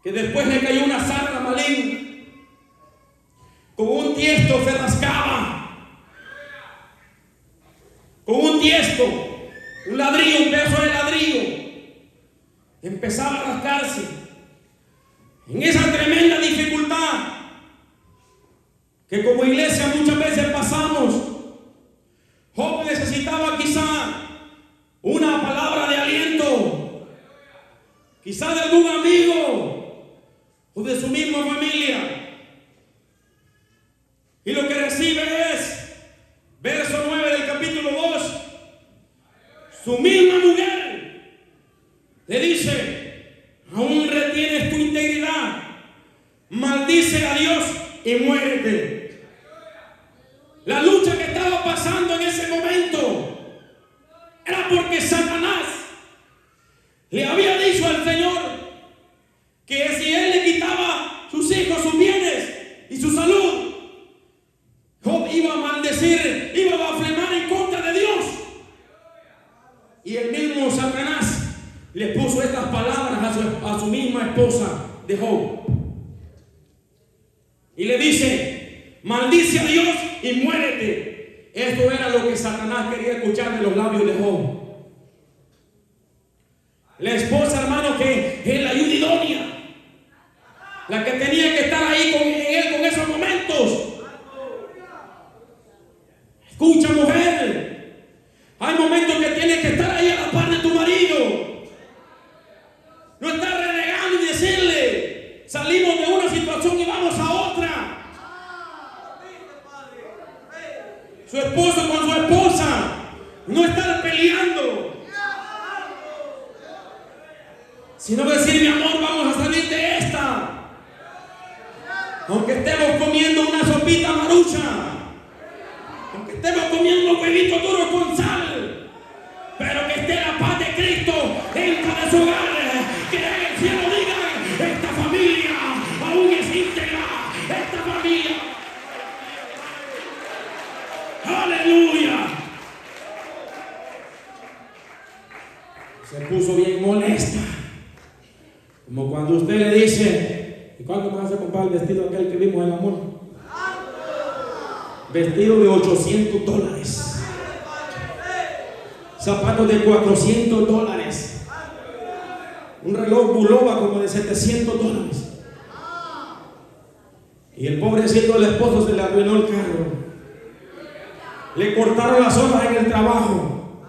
que después le cayó una sarna maligna. Con un tiesto se rascaba. Con un tiesto, un ladrillo, un pedazo de ladrillo, empezaba a rascarse. En esa tremenda dificultad que como iglesia muchas veces pasamos, Job necesitaba quizá una palabra de aliento, quizá de algún amigo o de su misma familia. Y lo que recibe es, verso 9 del capítulo 2, su misma mujer le dice: aún retienes tu integridad, maldice a Dios y muérete. La lucha que estaba pasando en ese momento era porque Satanás le había dicho al Señor que si él le quitaba sus hijos, sus bienes y su salud, Job iba a maldecir, iba a blasfemar en contra de Dios. Y el mismo Satanás le puso estas palabras a su misma esposa de Job. Y le dice: maldice a Dios y muérete. Esto era lo que Satanás quería escuchar de los labios de Job. La esposa, hermano, que es la ayuda idónea, la que tenía que estar ahí con él con esos momentos. Escucha, mujer, hay momentos que tienes que estar ahí a la par de tu marido. No estar renegando y decirle: salimos de una situación y vamos a otra. Su esposo con su esposa, no estar peleando, sino decir: mi amor, vamos a salir de esta. Aunque estemos comiendo una sopita lucha. Aunque estemos comiendo huevitos duros con sal, pero que esté la paz de Cristo dentro de su hogar. Que en el cielo digan: esta familia aún es íntegra. Esta familia. Aleluya. Se puso bien molesta. Como cuando usted le dice: ¿y cuánto me vas a comprar el vestido aquel que vimos en el amor? Vestido de $800. Zapatos de $400. Un reloj Bulova como de $700. Y el pobrecito del esposo se le arruinó el carro. Le cortaron las horas en el trabajo.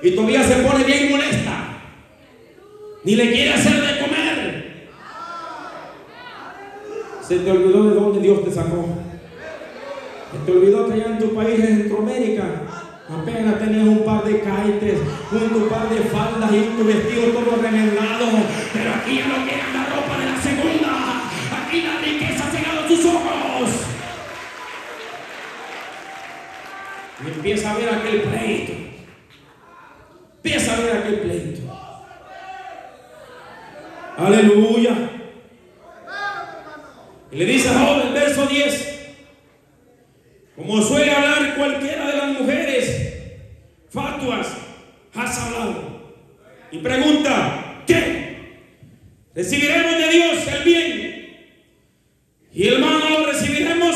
Y todavía se pone bien molesta. Ni le quiere hacer de comer. Se te olvidó de dónde Dios te sacó. Se te olvidó que allá en tu país, en Centroamérica, apenas tenías un par de caites, un par de faldas y tu vestido todo remendado. Pero aquí ya no quieren la ropa de la segunda. Aquí la riqueza ha cegado tus ojos. Y empieza a ver aquel pleito. Empieza a ver aquel pleito. Aleluya. Y le dice a Job, el verso 10: como suele hablar cualquiera de las mujeres fatuas, has hablado. Y pregunta: ¿qué? ¿Recibiremos de Dios el bien y el mal no lo recibiremos?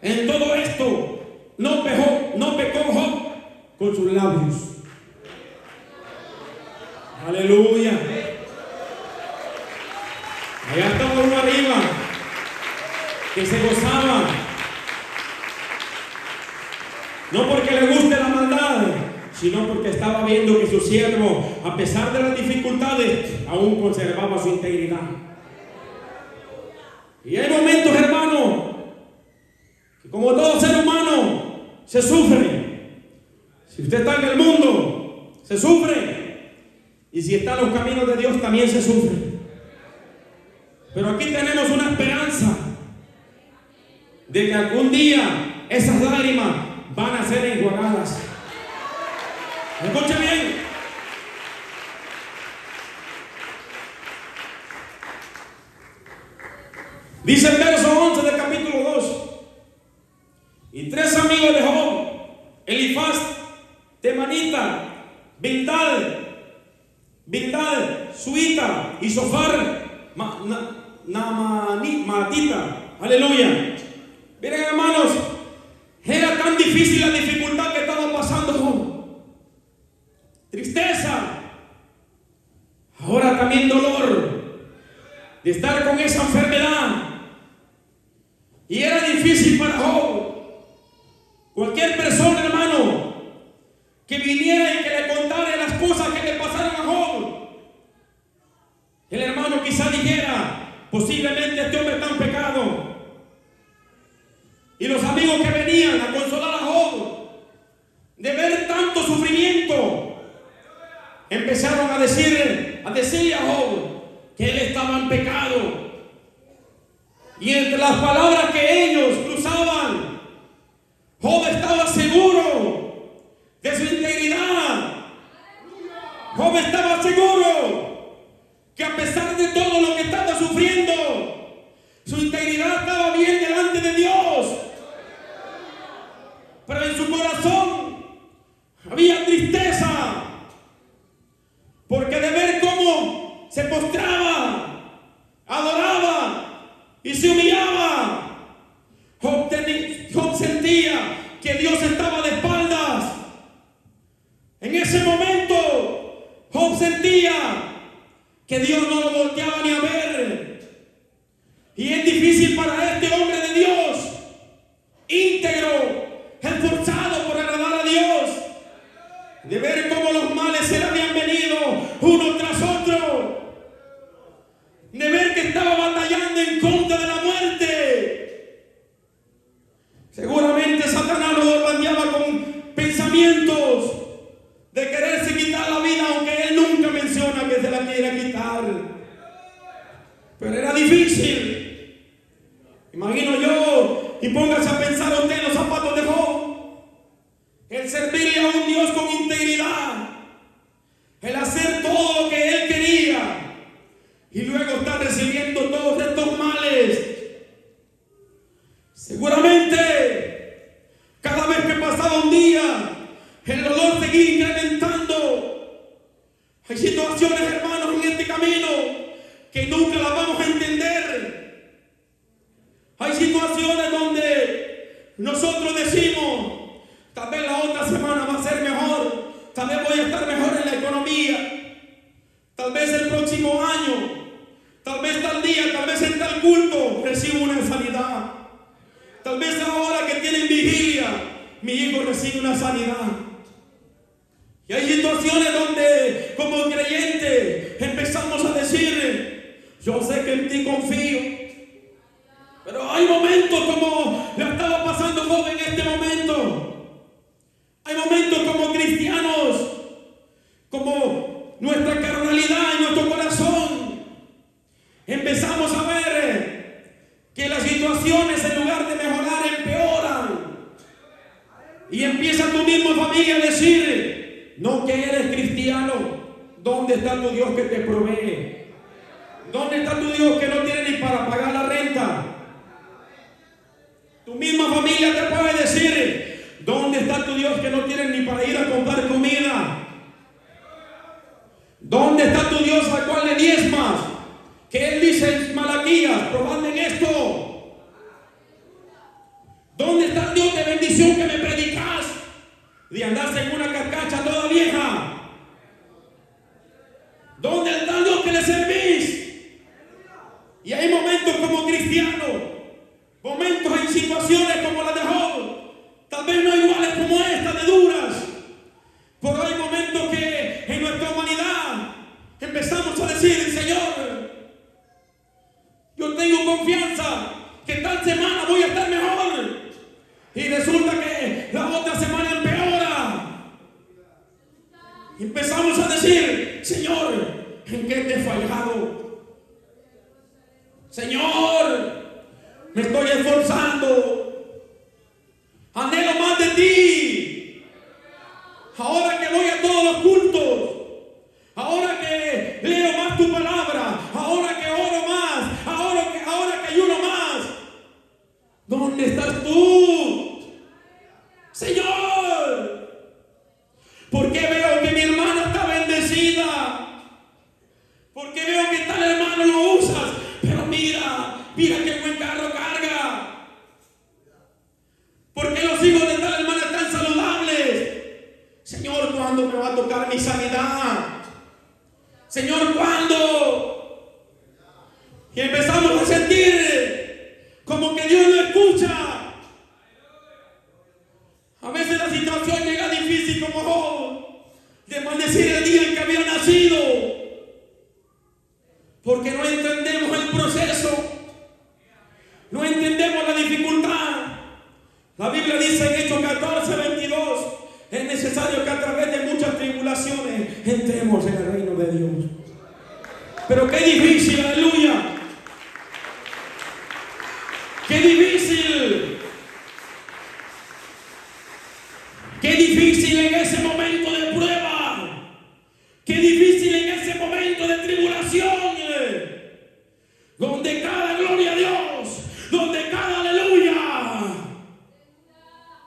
En todo esto no pecó Job con sus labios. Aleluya. Allá estaba uno arriba que se gozaba, no porque le guste la maldad, sino porque estaba viendo que su siervo, a pesar de las dificultades, aún conservaba su integridad. Y hay momentos, hermano, que como todo ser humano se sufre. Si usted está en el mundo, se sufre. Y si está en los caminos de Dios, también se sufre. Pero aquí tenemos una esperanza de que algún día esas lágrimas van a ser enjuagadas. Escuche bien. Dice el verso 11 del capítulo 2: y 3 amigos de Job, Elifaz, Temanita, Bildad, Suita y Sofar, Matita. Aleluya. Miren, hermanos, era tan difícil la dificultad que estaba pasando Job. Tristeza. Ahora también dolor de estar con esa enfermedad. Y era difícil para Job. Cualquier persona, hermano, que viniera y que le contara las cosas que le pasaron a Job, el hermano quizá dijera: posiblemente este hombre está en pecado. Y los amigos que venían a consolar a Job, de ver tanto sufrimiento, empezaron a decirle a Job que él estaba en pecado. Y entre las palabras que ellos cruzaban, Job estaba seguro de su integridad. Job estaba seguro que a pesar de todo lo que estaba sufriendo, su integridad estaba bien delante de Dios. Pero en su corazón había tristeza, porque de ver cómo se postraba, adoraba y se humillaba, Job sentía que Dios estaba de espaldas. En ese momento Job sentía que Dios no lo volteaba ni a ver. Y es difícil para este hombre de Dios, íntegro, esforzado por agradar a Dios, de ver cómo los males se le habían venido uno tras otro, de ver que estaba batallando en contra de la muerte. Seguramente Satanás lo bombardeaba con pensamientos de quererse quitar la vida, aunque él nunca menciona que se la quiera quitar. Pero era difícil. Imagino yo y póngase a pensar usted en los zapatos de Job. El servirle a un Dios con integridad, el hacer todo lo que él quería, y luego está recibiendo todos estos males. Seguramente, cada vez que pasaba un día, el dolor seguía incrementando. Hay situaciones, hermanos, en este camino que nunca las vamos a entender. Hay situaciones donde nosotros decimos, tal vez la otra semana va a ser mejor, tal vez voy a estar mejor en la economía, tal vez el próximo año, tal vez tal día, tal vez en tal culto recibo una sanidad, tal vez ahora que tienen vigilia mi hijo recibe una sanidad. Y hay situaciones donde como creyentes empezamos a decir, yo sé que en ti confío, pero hay momentos como le estaba pasando Job en este momento. Hay momentos como cristianos, como nuestra carnalidad y nuestro corazón, empezamos a ver que las situaciones en lugar de mejorar empeoran. Y empieza tu misma familia a decir, no que eres cristiano, ¿dónde está tu Dios que te provee? ¿Dónde está tu Dios que no tiene ni para pagar la renta? Tu misma familia te puede decir, ¿dónde está tu Dios que no tiene ni para ir a comprar comida? ¿Dónde está tu Dios al cual le diezmas? Que él dice en Malaquías, probadme en esto. ¿Dónde está el Dios de bendición que me predicas? De andarse en una carcacha toda vieja. ¿Dónde está el Dios que le servís? Y hay momentos como cristianos, momentos en situaciones como la de Job, tal vez no iguales como esta de duras, pero hay momentos que en nuestra humanidad empezamos a decir, Señor, yo tengo confianza que tal semana voy a estar mejor, y resulta que la otra semana empeora. Y empezamos a decir, Señor, ¿en qué te he fallado? Señor, me estoy esforzando, anhelo más de ti. Ahora que voy a todos los cultos, ahora que leo más tu palabra, ahora que oro más, ahora que ayuno más, ¿dónde estás tú? Señor, ¿por qué veo que mi hermana está bendecida? ¿Por qué veo que tal hermano lo usas? Pero mira qué buen carro carga. ¿Por qué los hijos de tal hermana están saludables? Señor, ¿cuándo me va a tocar mi sanidad? Señor, ¿cuándo? Y empezamos a sentir como que Dios no escucha. A veces la situación llega difícil como Job, de maldecir el día en que había nacido, porque no entendemos el proceso, no entendemos la dificultad. La Biblia dice en Hechos 14:22, es necesario que a través de muchas tribulaciones entremos en el reino de Dios. Pero qué difícil, aleluya. Qué difícil. Qué difícil en ese momento de prueba. Qué difícil en ese momento de tribulación. Donde cada gloria a Dios, donde cada aleluya,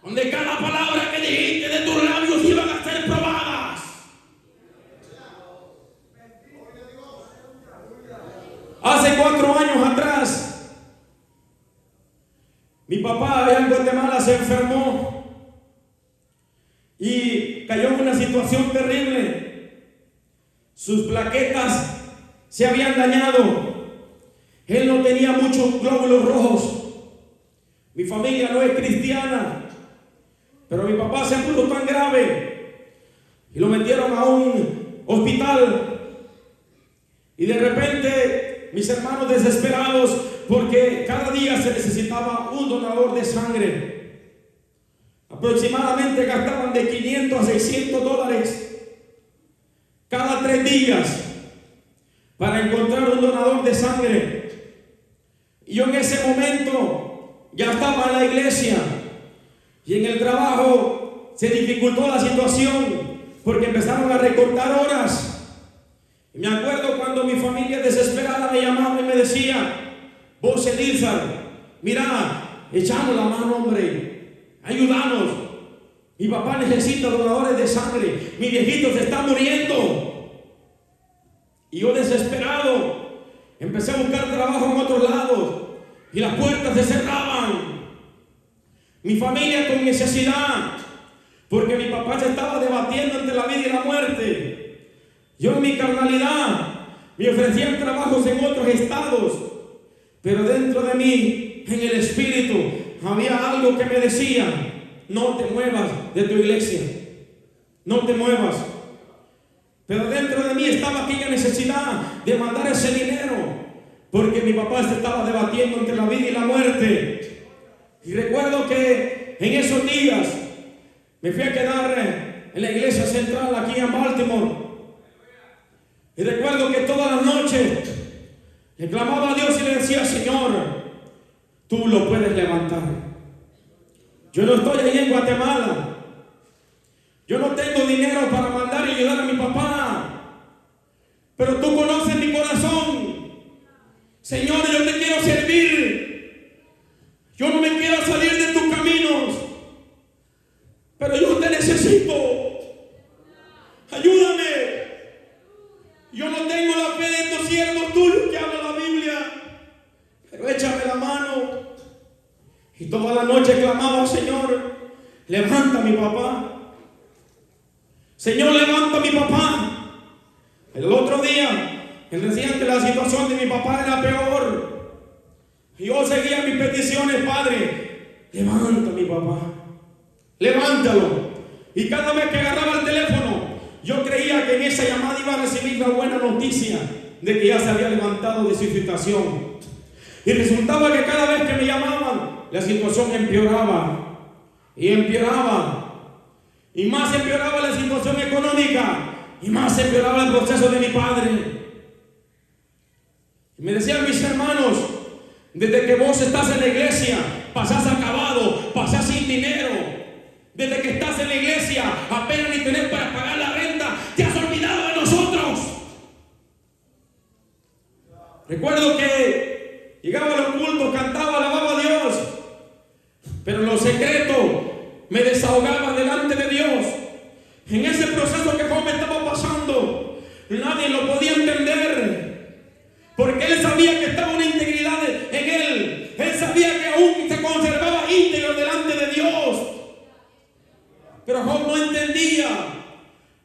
donde cada palabra que dijiste de tus labios iban a ser probadas. Hace 4 años atrás, mi papá allá en Guatemala se enfermó y cayó en una situación terrible. Sus plaquetas se habían dañado. Él no tenía muchos glóbulos rojos. Mi familia no es cristiana, pero mi papá se puso tan grave y lo metieron a un hospital. Y de repente mis hermanos desesperados, porque cada día se necesitaba un donador de sangre. Aproximadamente gastaban de $500 a $600 cada 3 días para encontrar un donador de sangre. Y yo en ese momento ya estaba en la iglesia y en el trabajo se dificultó la situación porque empezaron a recortar horas. Y me acuerdo cuando mi familia desesperada me llamaba y me decía: vos, Elizar, mira, echamos la mano, hombre, ayúdanos. Mi papá necesita donadores de sangre, mi viejito se está muriendo. Y yo, desesperado, empecé a buscar trabajo en otros lados y las puertas se cerraban. Mi familia con necesidad, porque mi papá se estaba debatiendo entre la vida y la muerte. Yo, en mi carnalidad, me ofrecían trabajos en otros estados, pero dentro de mí, en el espíritu, había algo que me decía: no te muevas de tu iglesia, no te muevas. Pero dentro de mí estaba aquella necesidad de mandar ese dinero, porque mi papá se estaba debatiendo entre la vida y la muerte. Y recuerdo que en esos días me fui a quedar en la iglesia central aquí en Baltimore. Y recuerdo que todas las noches le clamaba a Dios y le decía: Señor, tú lo puedes levantar. Yo no estoy ahí en Guatemala. Yo no tengo dinero para mandar y ayudar a mi papá. Pero tú conoces mi corazón. Señor, yo te quiero servir. Yo no me quiero salir de tus caminos. Pero yo te necesito. Ayúdame. Yo no tengo la fe de estos siervos tuyos que habla la Biblia. Pero échame la mano. Y toda la noche clamaba: Señor, levanta a mi papá. Señor, levanta a mi papá. El otro día me decían que la situación de mi papá era peor. Y yo seguía mis peticiones: Padre, levanta a mi papá. Levántalo. Y cada vez que agarraba el teléfono, yo creía que en esa llamada iba a recibir la buena noticia de que ya se había levantado de su situación. Y resultaba que cada vez que me llamaban, la situación empeoraba y empeoraba. Y más empeoraba la situación económica, y más empeoraba el proceso de mi padre. Y me decían mis hermanos: desde que vos estás en la iglesia, pasás acabado, pasás sin dinero. Desde que estás en la iglesia, apenas ni tenés para pagar la renta, te has olvidado de nosotros. Recuerdo que llegaba a los cultos, cantaba, alababa a Dios, pero en lo secreto me desahogaba delante de Dios. En ese proceso que Job me estaba pasando, nadie lo podía entender, porque él sabía que estaba una integridad en él. Él sabía que aún se conservaba íntegro delante de Dios. Pero Job no entendía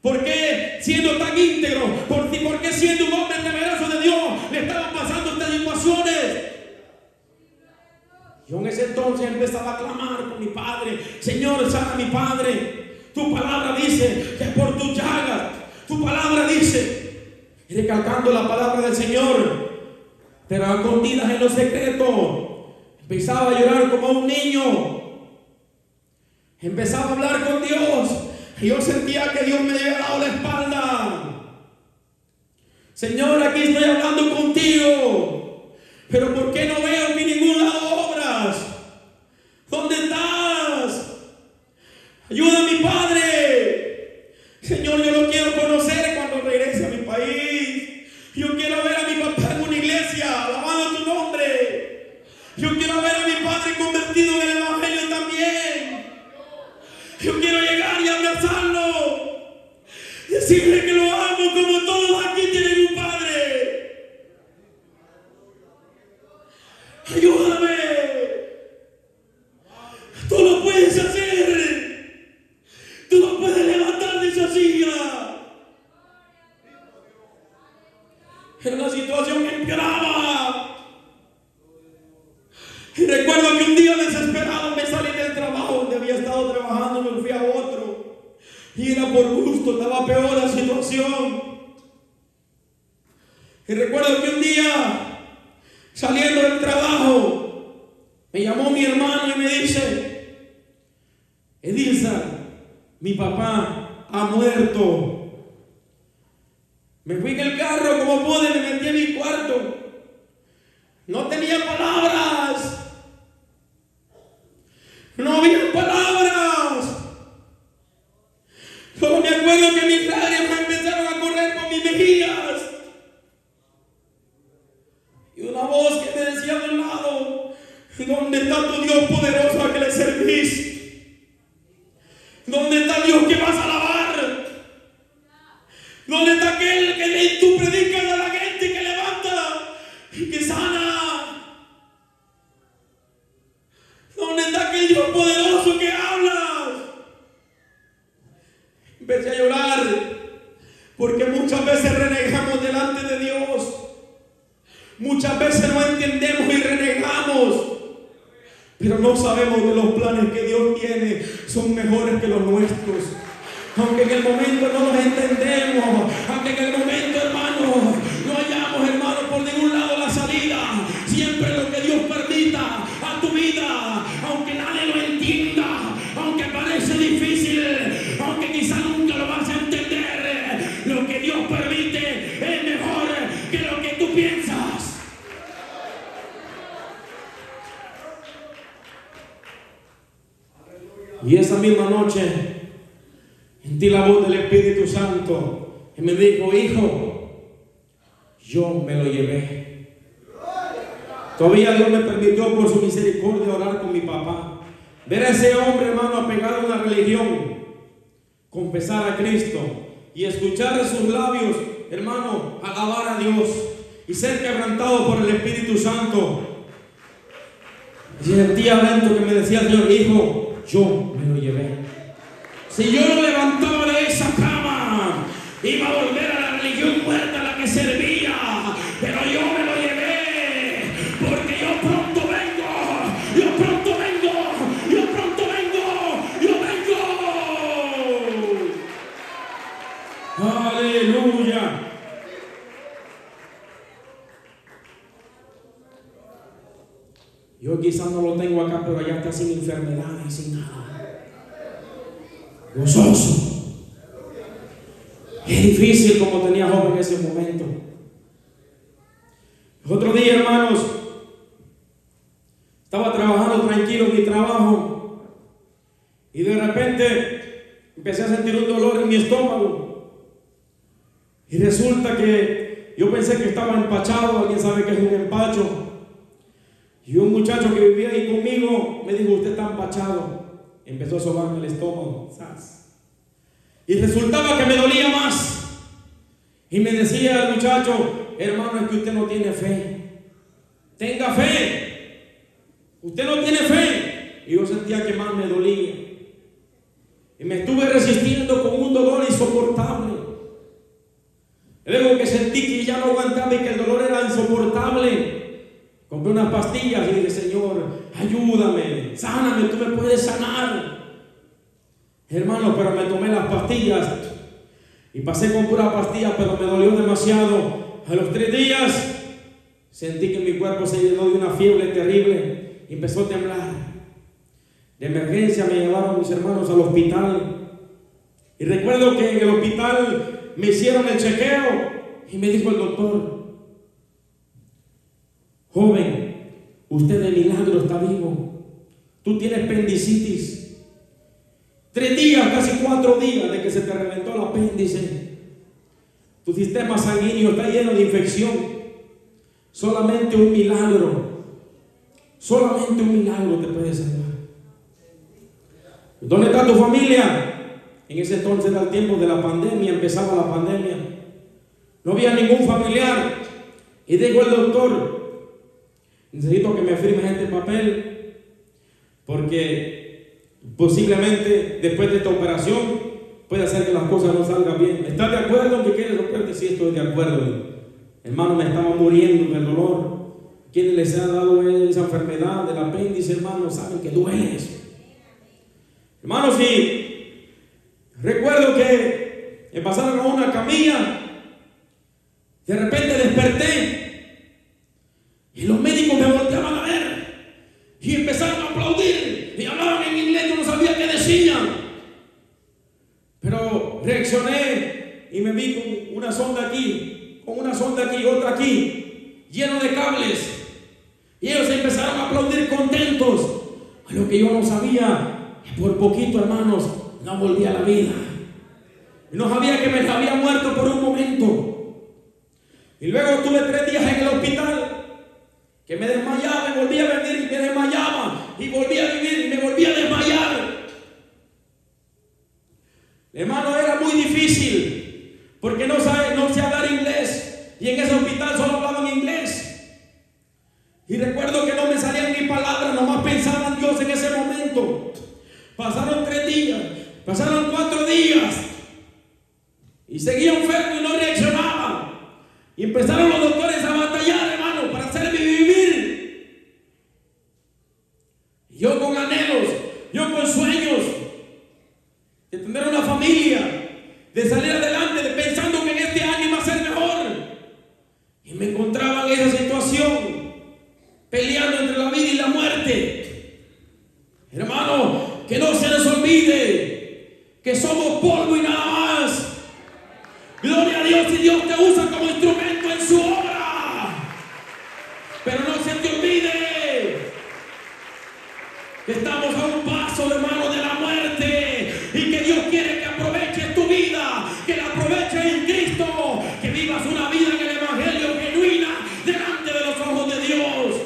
por qué, siendo tan íntegro, por qué siendo un hombre temeroso de Dios, le estaban pasando estas situaciones. Yo en ese entonces empezaba a clamar con mi padre: Señor, sana a mi padre. Tu palabra dice que por tus llagas, tu palabra dice, y recalcando la palabra del Señor, pero a escondidas en lo secreto, empezaba a llorar como un niño. Empezaba a hablar con Dios y yo sentía que Dios me había dado la espalda. Señor, aquí estoy hablando contigo, pero ¿por qué no veo en ningún lado obras? ¿Dónde estás? Ayuda a mi padre. Señor, yo lo quiero conocer cuando regrese a mi país. Yo quiero ver a mi papá en una iglesia alabando tu nombre. Yo quiero ver a mi padre convertido en el evangelio también. Yo quiero llegar y abrazarlo, decirle que lo amo como todos aquí tienen un padre. Ayúdame. Tú lo puedes hacer. Tú lo puedes levantar de esa silla. Era una situación que empeoraba. Y recuerdo que un día desesperado me salí del trabajo donde había estado trabajando y me fui a otro. Y era por gusto, estaba peor la situación. Y recuerdo que un día, saliendo del trabajo, me llamó mi hermano y me dice: Edilza, mi papá ha muerto. Me fui en el carro como pude, me metí en mi cuarto. No tenía palabras. ¿Dónde está tu Dios poderoso a que le servís? ¿Dónde está el Dios que vas a alabar? ¿Dónde está aquel que tú predicas a la gente, que levanta, que sana? ¿Dónde está aquel Dios poderoso que habla? Empecé a llorar porque muchas veces renegamos delante de Dios. Muchas veces no entendemos y renegamos, pero no sabemos que los planes que Dios tiene son mejores que los nuestros. Aunque en el momento no los entendemos, aunque en el momento, hermano, no hallamos, hermano, por ningún lado la salida, siempre lo que Dios permita a tu vida, aunque nadie lo entienda, aunque parece difícil, aunque quizá nunca lo vas a entender, lo que Dios permite es mejor que lo que tú piensas. Y esa misma noche sentí la voz del Espíritu Santo y me dijo: hijo, yo me lo llevé. Todavía Dios me permitió por su misericordia orar con mi papá, ver a ese hombre, hermano, apegado a una religión, confesar a Cristo y escuchar de sus labios, hermano, alabar a Dios y ser quebrantado por el Espíritu Santo. Y sentía adentro que me decía: Señor, hijo, yo me lo llevé. Si yo lo levantaba de esa cama, iba a volver a la religión muerta a la que servía, pero yo me lo llevé, porque yo pronto vengo, yo pronto vengo, yo pronto vengo, yo vengo. Aleluya. Yo quizás no lo tengo acá, pero allá está sin enfermedades, sin nada. Gozoso. Es difícil como tenía joven en ese momento. Otro día, hermanos, estaba trabajando tranquilo en mi trabajo y de repente empecé a sentir un dolor en mi estómago. Y resulta que yo pensé que estaba empachado. Alguien sabe que es un empacho. Y un muchacho que vivía ahí conmigo me dijo: usted está empachado. Empezó a sobarme el estómago. ¿Sabes? Y resultaba que me dolía más. Y me decía el muchacho: hermano, es que usted no tiene fe. Tenga fe. Usted no tiene fe. Y yo sentía que más me dolía. Y me estuve resistiendo con un dolor insoportable. Luego que sentí que ya no aguantaba y que el dolor era insoportable, compré unas pastillas y dije: Señor, ayúdame, sáname, tú me puedes sanar. Hermano, pero me tomé las pastillas y pasé con pura pastilla, pero me dolió demasiado. A los 3 días sentí que mi cuerpo se llenó de una fiebre terrible y empezó a temblar. De emergencia me llevaron mis hermanos al hospital. Y recuerdo que en el hospital me hicieron el chequeo y me dijo el doctor: joven, usted de milagro está vivo. Tú tienes apendicitis. 3 días, casi 4 días de que se te reventó el apéndice. Tu sistema sanguíneo está lleno de infección. Solamente un milagro te puede salvar. ¿Dónde está tu familia? En ese entonces era el tiempo de la pandemia, empezaba la pandemia. No había ningún familiar. Y dijo el doctor: necesito que me firmes este papel, porque posiblemente después de esta operación puede hacer que las cosas no salgan bien. ¿Estás de acuerdo en que quieres operarte? Sí, estoy de acuerdo. Hermano, me estaba muriendo del dolor. Quienes les han dado esa enfermedad del apéndice, hermano, saben que duele eso. Hermano, sí, recuerdo que me pasaron a una camilla. De repente desperté y los médicos me volteaban a ver y empezaron a aplaudir y hablaban en inglés. Yo no sabía qué decían, pero reaccioné y me vi con una sonda aquí, otra aquí, lleno de cables, y ellos empezaron a aplaudir contentos. A lo que yo no sabía, que por poquito, hermanos, no volví a la vida. No sabía que me había muerto por un momento. Y luego tuve 3 días en el hospital, que me desmayaba y volví a venir y me desmayaba. y volví a vivir y me volví a desmayar. Hermano, era muy difícil porque no sé hablar inglés y en ese hospital solo hablaban inglés. Y recuerdo que no me salían ni palabras, nomás pensaba en Dios en ese momento. Pasaron 3 días, pasaron 4 días y seguía enfermo y no reaccionaba. Y empezaron los doctores a batallar, hermano, para hacerme vivir. Yo con anhelos, yo con sueños de tener una familia, de salir adelante, pensando que en este año iba a ser mejor. Y me encontraba en esa situación, peleando entre la vida y la muerte. Hermano, que no se les olvide que somos polvo y nada más. Gloria a Dios, y Dios te usa como instrumento en su obra. Pero no se te olvide que estamos a un paso, hermano, de la muerte, y que Dios quiere que aproveches tu vida, que la aproveches en Cristo, que vivas una vida en el Evangelio genuina delante de los ojos de Dios.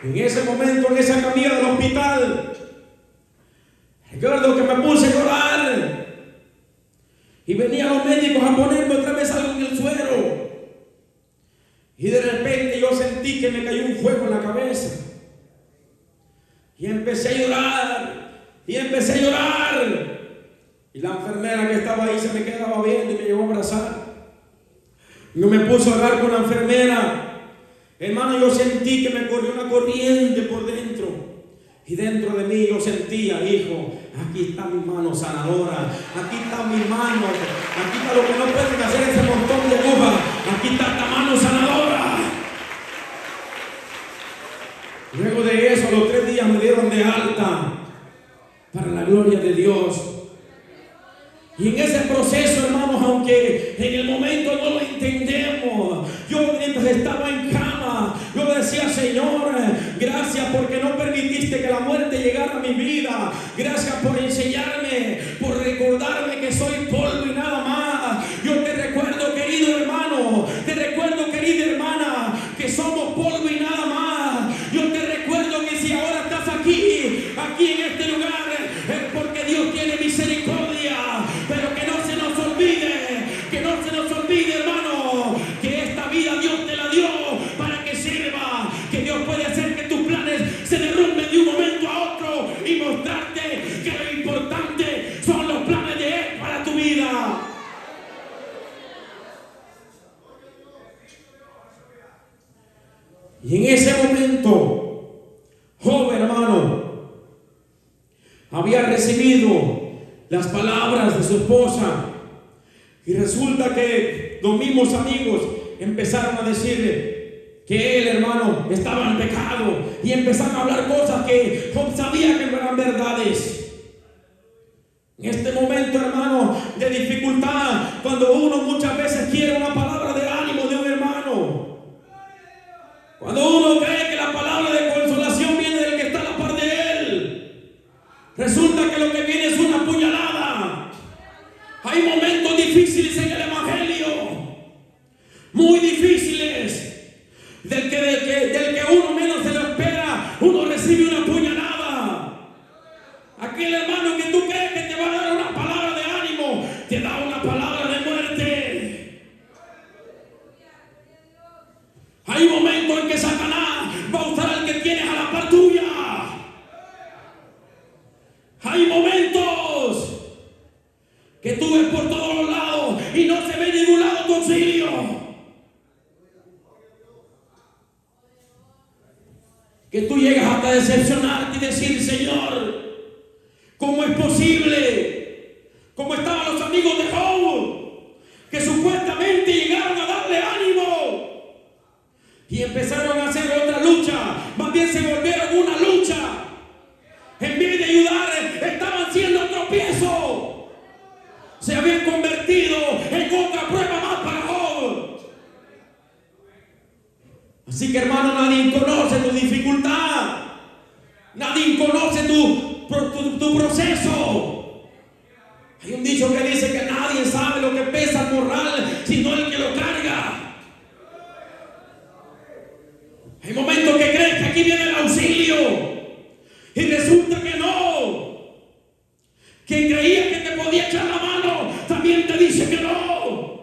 En ese momento, en esa camilla del hospital, recuerdo que me puse a llorar y venían los médicos a ponerme otra vez algo en el suero, y de repente yo sentí que me cayó un fuego en la cabeza y empecé a llorar y empecé a llorar, y la enfermera que estaba ahí se me quedaba viendo y me llevó a abrazar. Yo me puse a hablar con la enfermera. Hermano, yo sentí que me corrió una corriente por dentro. Y dentro de mí yo sentía, hijo, aquí está mi mano sanadora, aquí está mi mano, aquí está lo que no pueden hacer ese montón de agujas, aquí está esta mano sanadora. Luego de eso, a los 3 días me dieron de alta, para la gloria de Dios. Y en ese proceso, hermanos, aunque en el momento no lo entendemos, yo mientras estaba en cama, yo decía, Señor, gracias porque no permitiste que la muerte llegara a mi vida. Gracias por enseñarme, por recordarme que soy polvo y nada más. Yo te recuerdo, querido hermano, te recuerdo, querida hermana, que somos polvo y nada más. Yo te recuerdo que si ahora estás aquí en este lugar, es porque Dios tiene misericordia. Pero que no se nos olvide, hermano, que esta vida Dios te la dio para que sirva, que Dios puede hacer que tus planes se derrumben de un momento a otro y mostrarte que lo importante son los planes de Él para tu vida. Y en ese momento, joven hermano, había recibido las palabras de su esposa, y resulta que los mismos amigos empezaron a decirle que él, hermano, estaba en pecado, y empezaron a hablar cosas que Job sabía que no eran verdades. En este momento, hermano, de dificultad, cuando uno muchas veces quiere una palabra de ánimo de un hermano, cuando uno cree que la palabra de consolación viene del que está a la par de él, resulta que lo que viene es una puñalada. Hay momentos difíciles en el Evangelio, muy difíciles, del que uno menos se lo espera, uno recibe una puñalada. Aquel hermano que tú crees que te va a dar una palabra de ánimo, te da una palabra de muerte. Hay momentos en que Satanás va a usar al que tienes a la par tuya. Hay momentos que tú ves por todos los lados y no se ve en ningún lado tu auxilio. Que tú llegas hasta decepcionarte y decir, Señor, ¿cómo es posible? Como estaban los amigos de Job, que supuestamente llegaron a darle ánimo y empezaron a hacer otra lucha, más bien se volvieron una lucha. En vez de ayudar, estaban siendo tropiezo. Se habían convertido en otra prueba más para Job. Así que, hermano, nadie conoce tu dificultad, nadie conoce tu proceso. Hay un dicho que dice que nadie sabe lo que pesa el morral sino el que lo carga. Hay momentos que crees que aquí viene el auxilio y resulta que no. Quien creía que te podía echar la mano también te dice que no.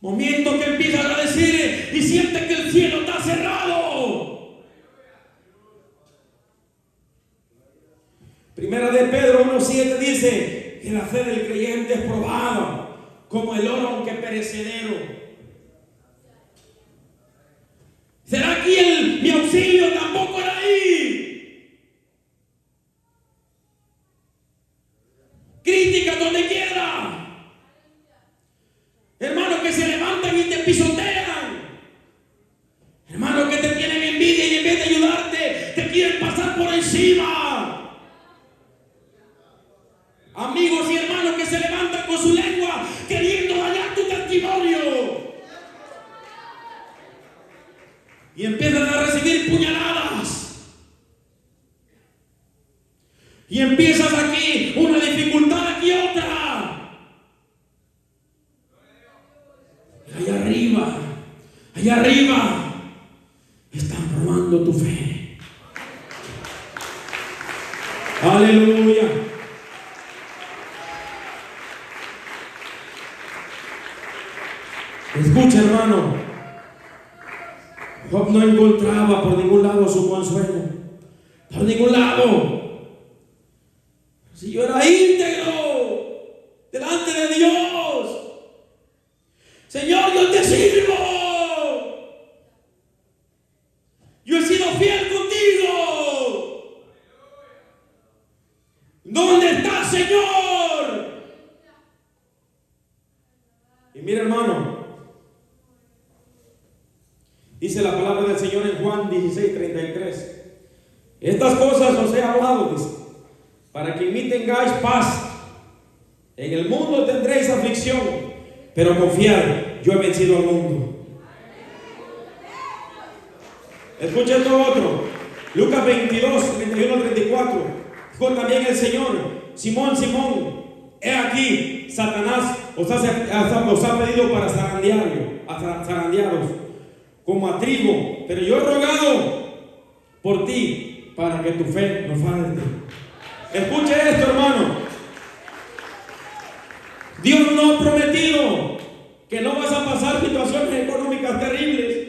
Momentos que empiezas a decir y sientes que el cielo está cerrado. Primera de Pedro 1:7 dice que la fe del creyente es probada como el oro aunque perecedero. ¿Será que mi auxilio tampoco era ahí? Críticas donde quiera. Hermanos que se levantan y te pisotean. Hermanos que te tienen envidia y en vez de ayudarte te quieren pasar por encima. Amigos y hermanos que se levantan con su lengua queriendo dañar tu testimonio. Y empiezan a recibir puñaladas. Y empiezas aquí una dificultad, aquí otra. Allá arriba, están probando tu fe. Aleluya. Escucha, hermano. Job no encontraba por ningún lado su consuelo. Por ningún lado. Si yo era íntegro delante de Dios, Señor, yo te sirvo. Yo he sido fiel contigo. ¿Dónde estás, Señor? Y mira, hermano, dice la palabra del Señor en Juan 16:33. Estas cosas os he hablado, dice, para que en mí tengáis paz. En el mundo tendréis aflicción, pero confiad, yo he vencido al mundo. Escucha esto otro. Lucas 22:31-34. Dijo también el Señor: Simón, Simón, he aquí, Satanás os ha pedido para zarandearos como a trigo, pero yo he rogado por ti para que tu fe no falte. Escuche esto, hermano. Dios no ha prometido que no vas a pasar situaciones económicas terribles.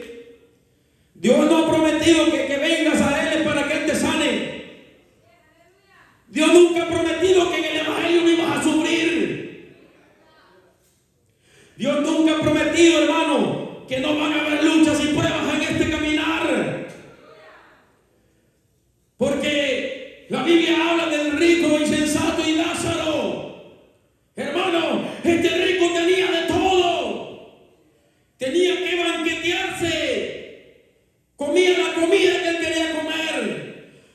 Dios no ha prometido que vengas a Él para que Él te sane. Dios nunca ha prometido que en el Evangelio no ibas a sufrir. Dios nunca ha prometido, hermano, que no van a haber luchas y pruebas en este caminar. Porque la Biblia habla del rico, insensato y Lázaro. Hermano, este rico tenía de todo. Tenía que banquetearse. Comía la comida que él quería comer.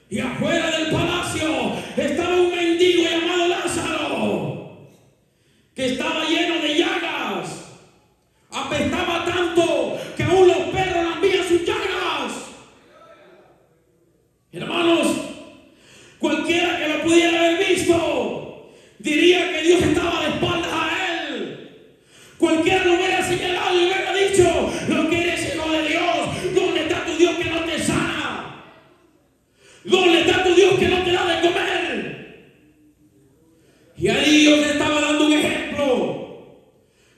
Y afuera del palacio estaba un mendigo llamado Lázaro, que estaba lleno de llagas. Apestaba tanto que aún los perros lambían sus llagas. Hermanos, cualquiera que lo pudiera haber visto diría que Dios estaba de espaldas a él. Cualquiera lo hubiera señalado y hubiera dicho: lo que eres hijo de Dios. ¿Dónde está tu Dios que no te sana? ¿Dónde está tu Dios que no te da de comer? Y ahí Dios estaba dando un ejemplo,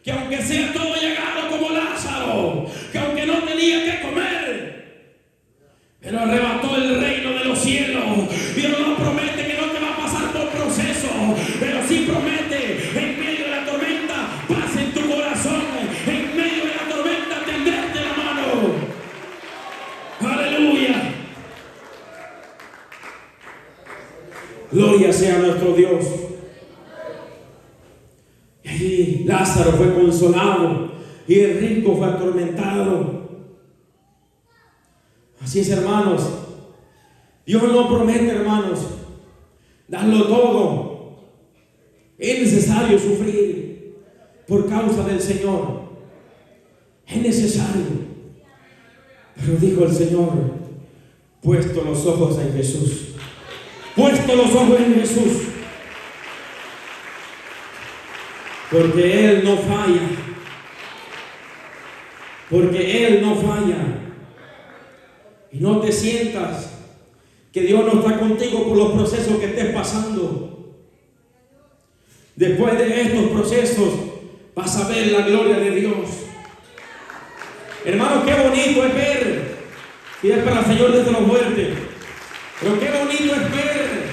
que aunque sea todo llegado como Lázaro, que aunque no tenía que comer, pero arrebató el reino de los cielos. Dios no promete que no te va a pasar por proceso, pero sí promete en medio de la tormenta paz en tu corazón. En medio de la tormenta tenderte la mano. Aleluya. Gloria sea nuestro Dios. Y allí Lázaro fue consolado y el rico fue atormentado. Así es, hermanos. Dios no promete, hermanos, darlo todo. Es necesario sufrir por causa del Señor. Es necesario. Pero dijo el Señor: puesto los ojos en Jesús. Puesto los ojos en Jesús. Porque Él no falla. porque Él no falla. Y no te sientas que Dios no está contigo por los procesos que estés pasando. Después de estos procesos vas a ver la gloria de Dios. Hermano, qué bonito es ver, si es para el Señor desde los muertos, pero qué bonito es ver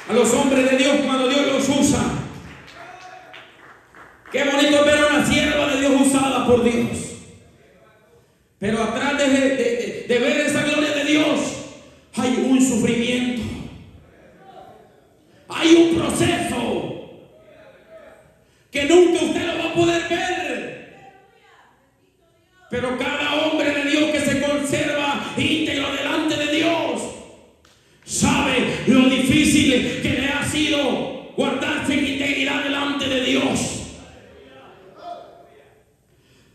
a los hombres de Dios cuando Dios los usa. Qué bonito es ver a una sierva de Dios usada por Dios. Pero atrás de ver esa gloria de Dios hay un sufrimiento, hay un proceso que nunca usted lo va a poder ver. Pero cada hombre de Dios que se conserva íntegro delante de Dios sabe lo difícil que le ha sido guardarse en integridad delante de Dios.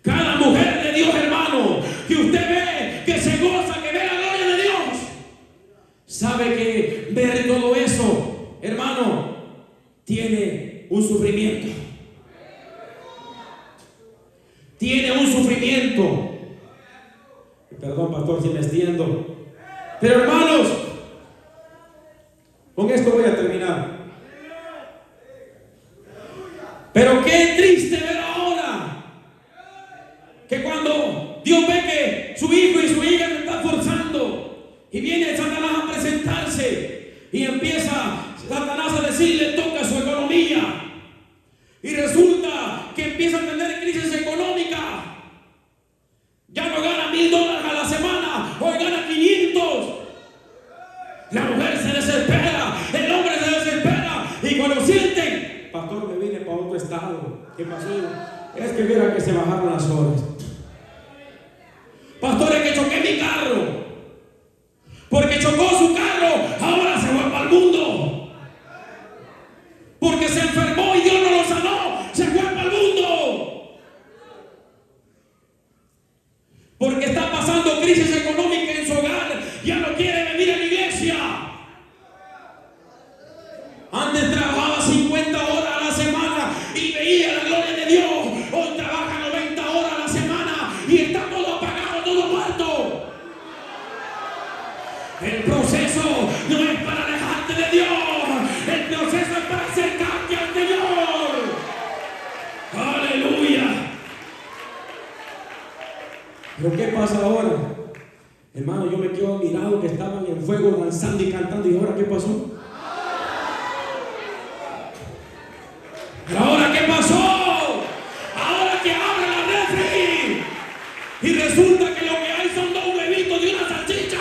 Cada mujer de Dios, hermano, que usted ve, que se goza, que ve la gloria de Dios, sabe que ver todo eso, hermano, tiene un sufrimiento. Tiene un sufrimiento. Perdón, pastor, si me extiendo. Pero hermanos, con esto voy a terminar. Pero qué triste ver ahora que cuando Dios ve que su hijo y su hija se están forzando y viene Satanás a presentarse y empieza Satanás a decirle, toca su economía, y resulta que empieza a tener crisis económica. Ya no gana $1,000 a la semana, hoy gana 500. La mujer se desespera, el hombre se desespera, y cuando sienten, pastor, me vine para otro estado, ¿qué pasó? Es que viera que se bajaron las horas. Pastor, es que choqué mi carro. Porque chocó su carro, ahora se fue para el mundo. Porque se enfermó y Dios no lo sanó, se fue para el mundo. Porque está pasando crisis económica en su hogar, ya no quiere venir a la iglesia. Antes trabajaba 50 horas a la semana y veía la gloria de Dios. Hoy trabaja 90 horas a la semana y está todo apagado, todo muerto. El proceso no es para alejarte de Dios, el proceso es para acercarte al Señor. Aleluya. Pero ¿qué pasa ahora? Hermano, yo me quedo admirado que estaban en fuego danzando y cantando, y ahora ¿qué pasó? ¿Pero ahora qué pasó? Ahora que abre la refri y resulta que lo que hay son 2 huevitos y una salchicha.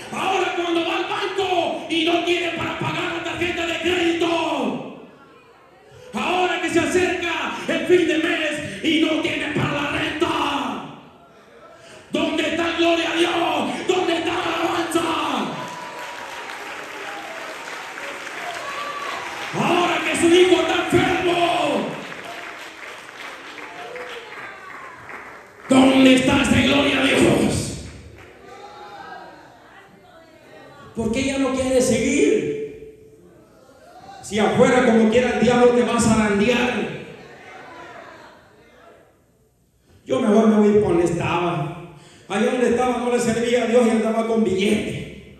Ahora cuando va al banco y no tiene para pagar la tarjeta de crédito. Ahora que se acerca el fin de mes y no tiene para la renta. ¿Dónde está gloria a Dios? ¿Dónde está la alabanza? Ahora que su hijo está enfermo, ¿dónde está esa gloria a Dios? ¿Por qué ella no quiere seguir? Si afuera como quiera el diablo te va a zarandear. Yo mejor me voy a ir por donde estaba. Allá donde estaba no le servía a Dios y andaba con billete.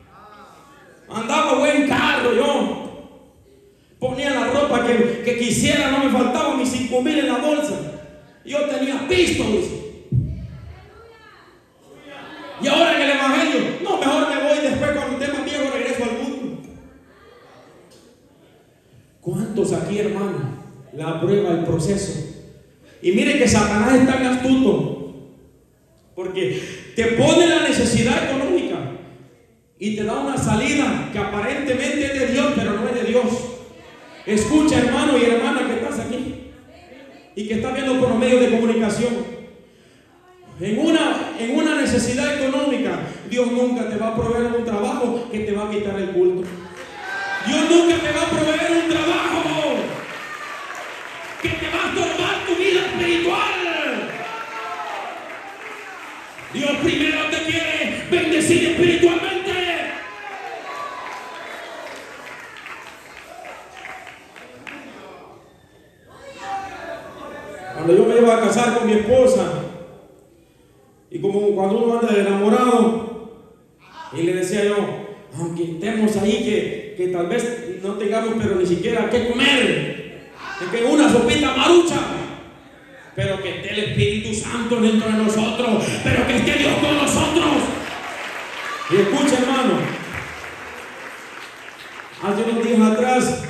Andaba buen carro yo. Ponía la ropa que quisiera, no me faltaba mis 5,000 en la bolsa. Yo tenía pistolas. Y ahora en el evangelio, no, mejor me voy, después cuando esté más viejo regreso al mundo. ¿Cuántos aquí, hermano, la prueba, el proceso? Y mire que Satanás es tan astuto, porque te pone la necesidad económica y te da una salida que aparentemente es de Dios, pero no es de Dios. Escucha, hermano y hermana que estás aquí y que estás viendo por los medios de comunicación. En una necesidad económica, Dios nunca te va a proveer un trabajo que te va a quitar el culto. Dios nunca te va a proveer un trabajo que te va a estorbar tu vida espiritual. Dios primero te quiere bendecir espiritualmente. Cuando yo me iba a casar con mi esposa, y como cuando uno anda de enamorado, y le decía yo, aunque estemos ahí, que tal vez no tengamos pero ni siquiera qué comer, que una sopita marucha, pero que esté el Espíritu Santo dentro de nosotros, pero que esté Dios con nosotros. Y escucha, hermano, hace unos días atrás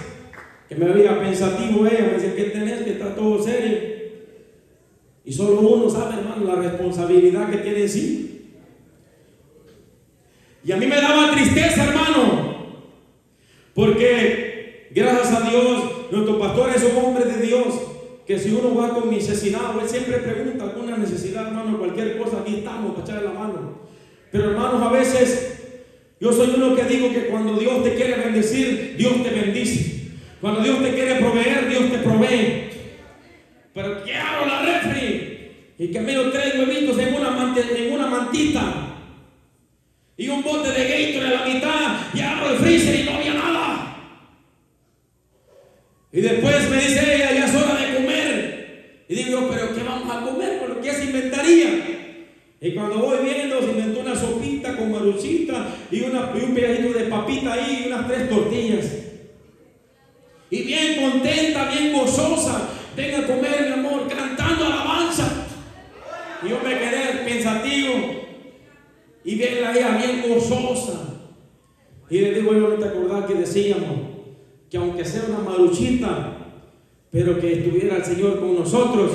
que me veía pensativo, me decía, ¿qué tenés? Que está todo serio. Y solo uno sabe, hermano, la responsabilidad que tiene en sí. Y a mí me daba tristeza, hermano, porque gracias a Dios, nuestro pastor es un hombre de Dios, que si uno va con necesidad, él siempre pregunta alguna necesidad, hermano, cualquier cosa, aquí estamos para echarle la mano. Pero hermanos, a veces yo soy uno que digo que cuando Dios te quiere bendecir, Dios te bendice. Cuando Dios te quiere proveer, Dios te provee. Pero quiero la refri y que me dio 3 huevitos en una mantita y un bote de Gatorade a la mitad, y abro el freezer y no había nada. Y después me dice ella, ya es hora de comer. Y digo yo, pero ¿qué vamos a comer? ¿Por qué se inventaría? Y cuando voy viendo, se inventó una sopita con maruchita y un pedacito de papita ahí y unas 3 tortillas. Y bien contenta, bien gozosa, venga a comer, mi amor, cantando alabanza. Y yo me quedé pensativo y bien la ella bien gozosa. Y le digo, yo no te acordás que decíamos que aunque sea una maruchita, pero que estuviera el Señor con nosotros.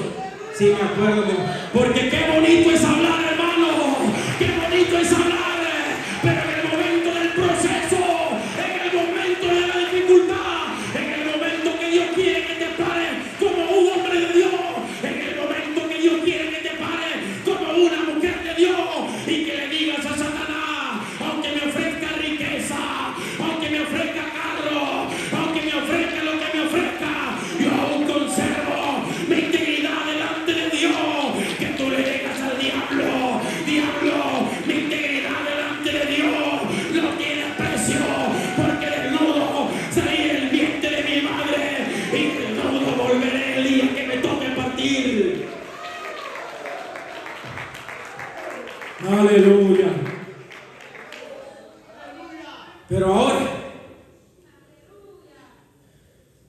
Sí, me acuerdo. Porque qué bonito es hablar, hermano. Qué bonito es hablar. Pero en el momento del proceso, en el momento de la dificultad, en el momento que Dios quiere que te pares como un hombre de Dios, en el momento que Dios quiere que te pares como una mujer de Dios y que le digas a Satanás, aunque me ofrezca riqueza, aunque me ofrezca carro, aunque me ofrezca lo que me ofrezca, yo aún conservo mi integridad delante de Dios. Que tú le digas al diablo, diablo, mi integridad delante de Dios no tiene precio, porque desnudo salí del vientre de mi madre y desnudo volveré el día que me toque partir. Aleluya. Pero ahora,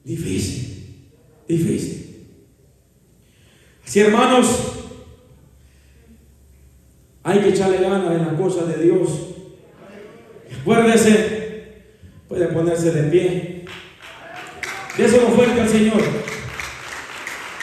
difícil. Así, hermanos, hay que echarle ganas en las cosas de Dios. Acuérdese, puede ponerse de pie. Déselo fuerte al Señor.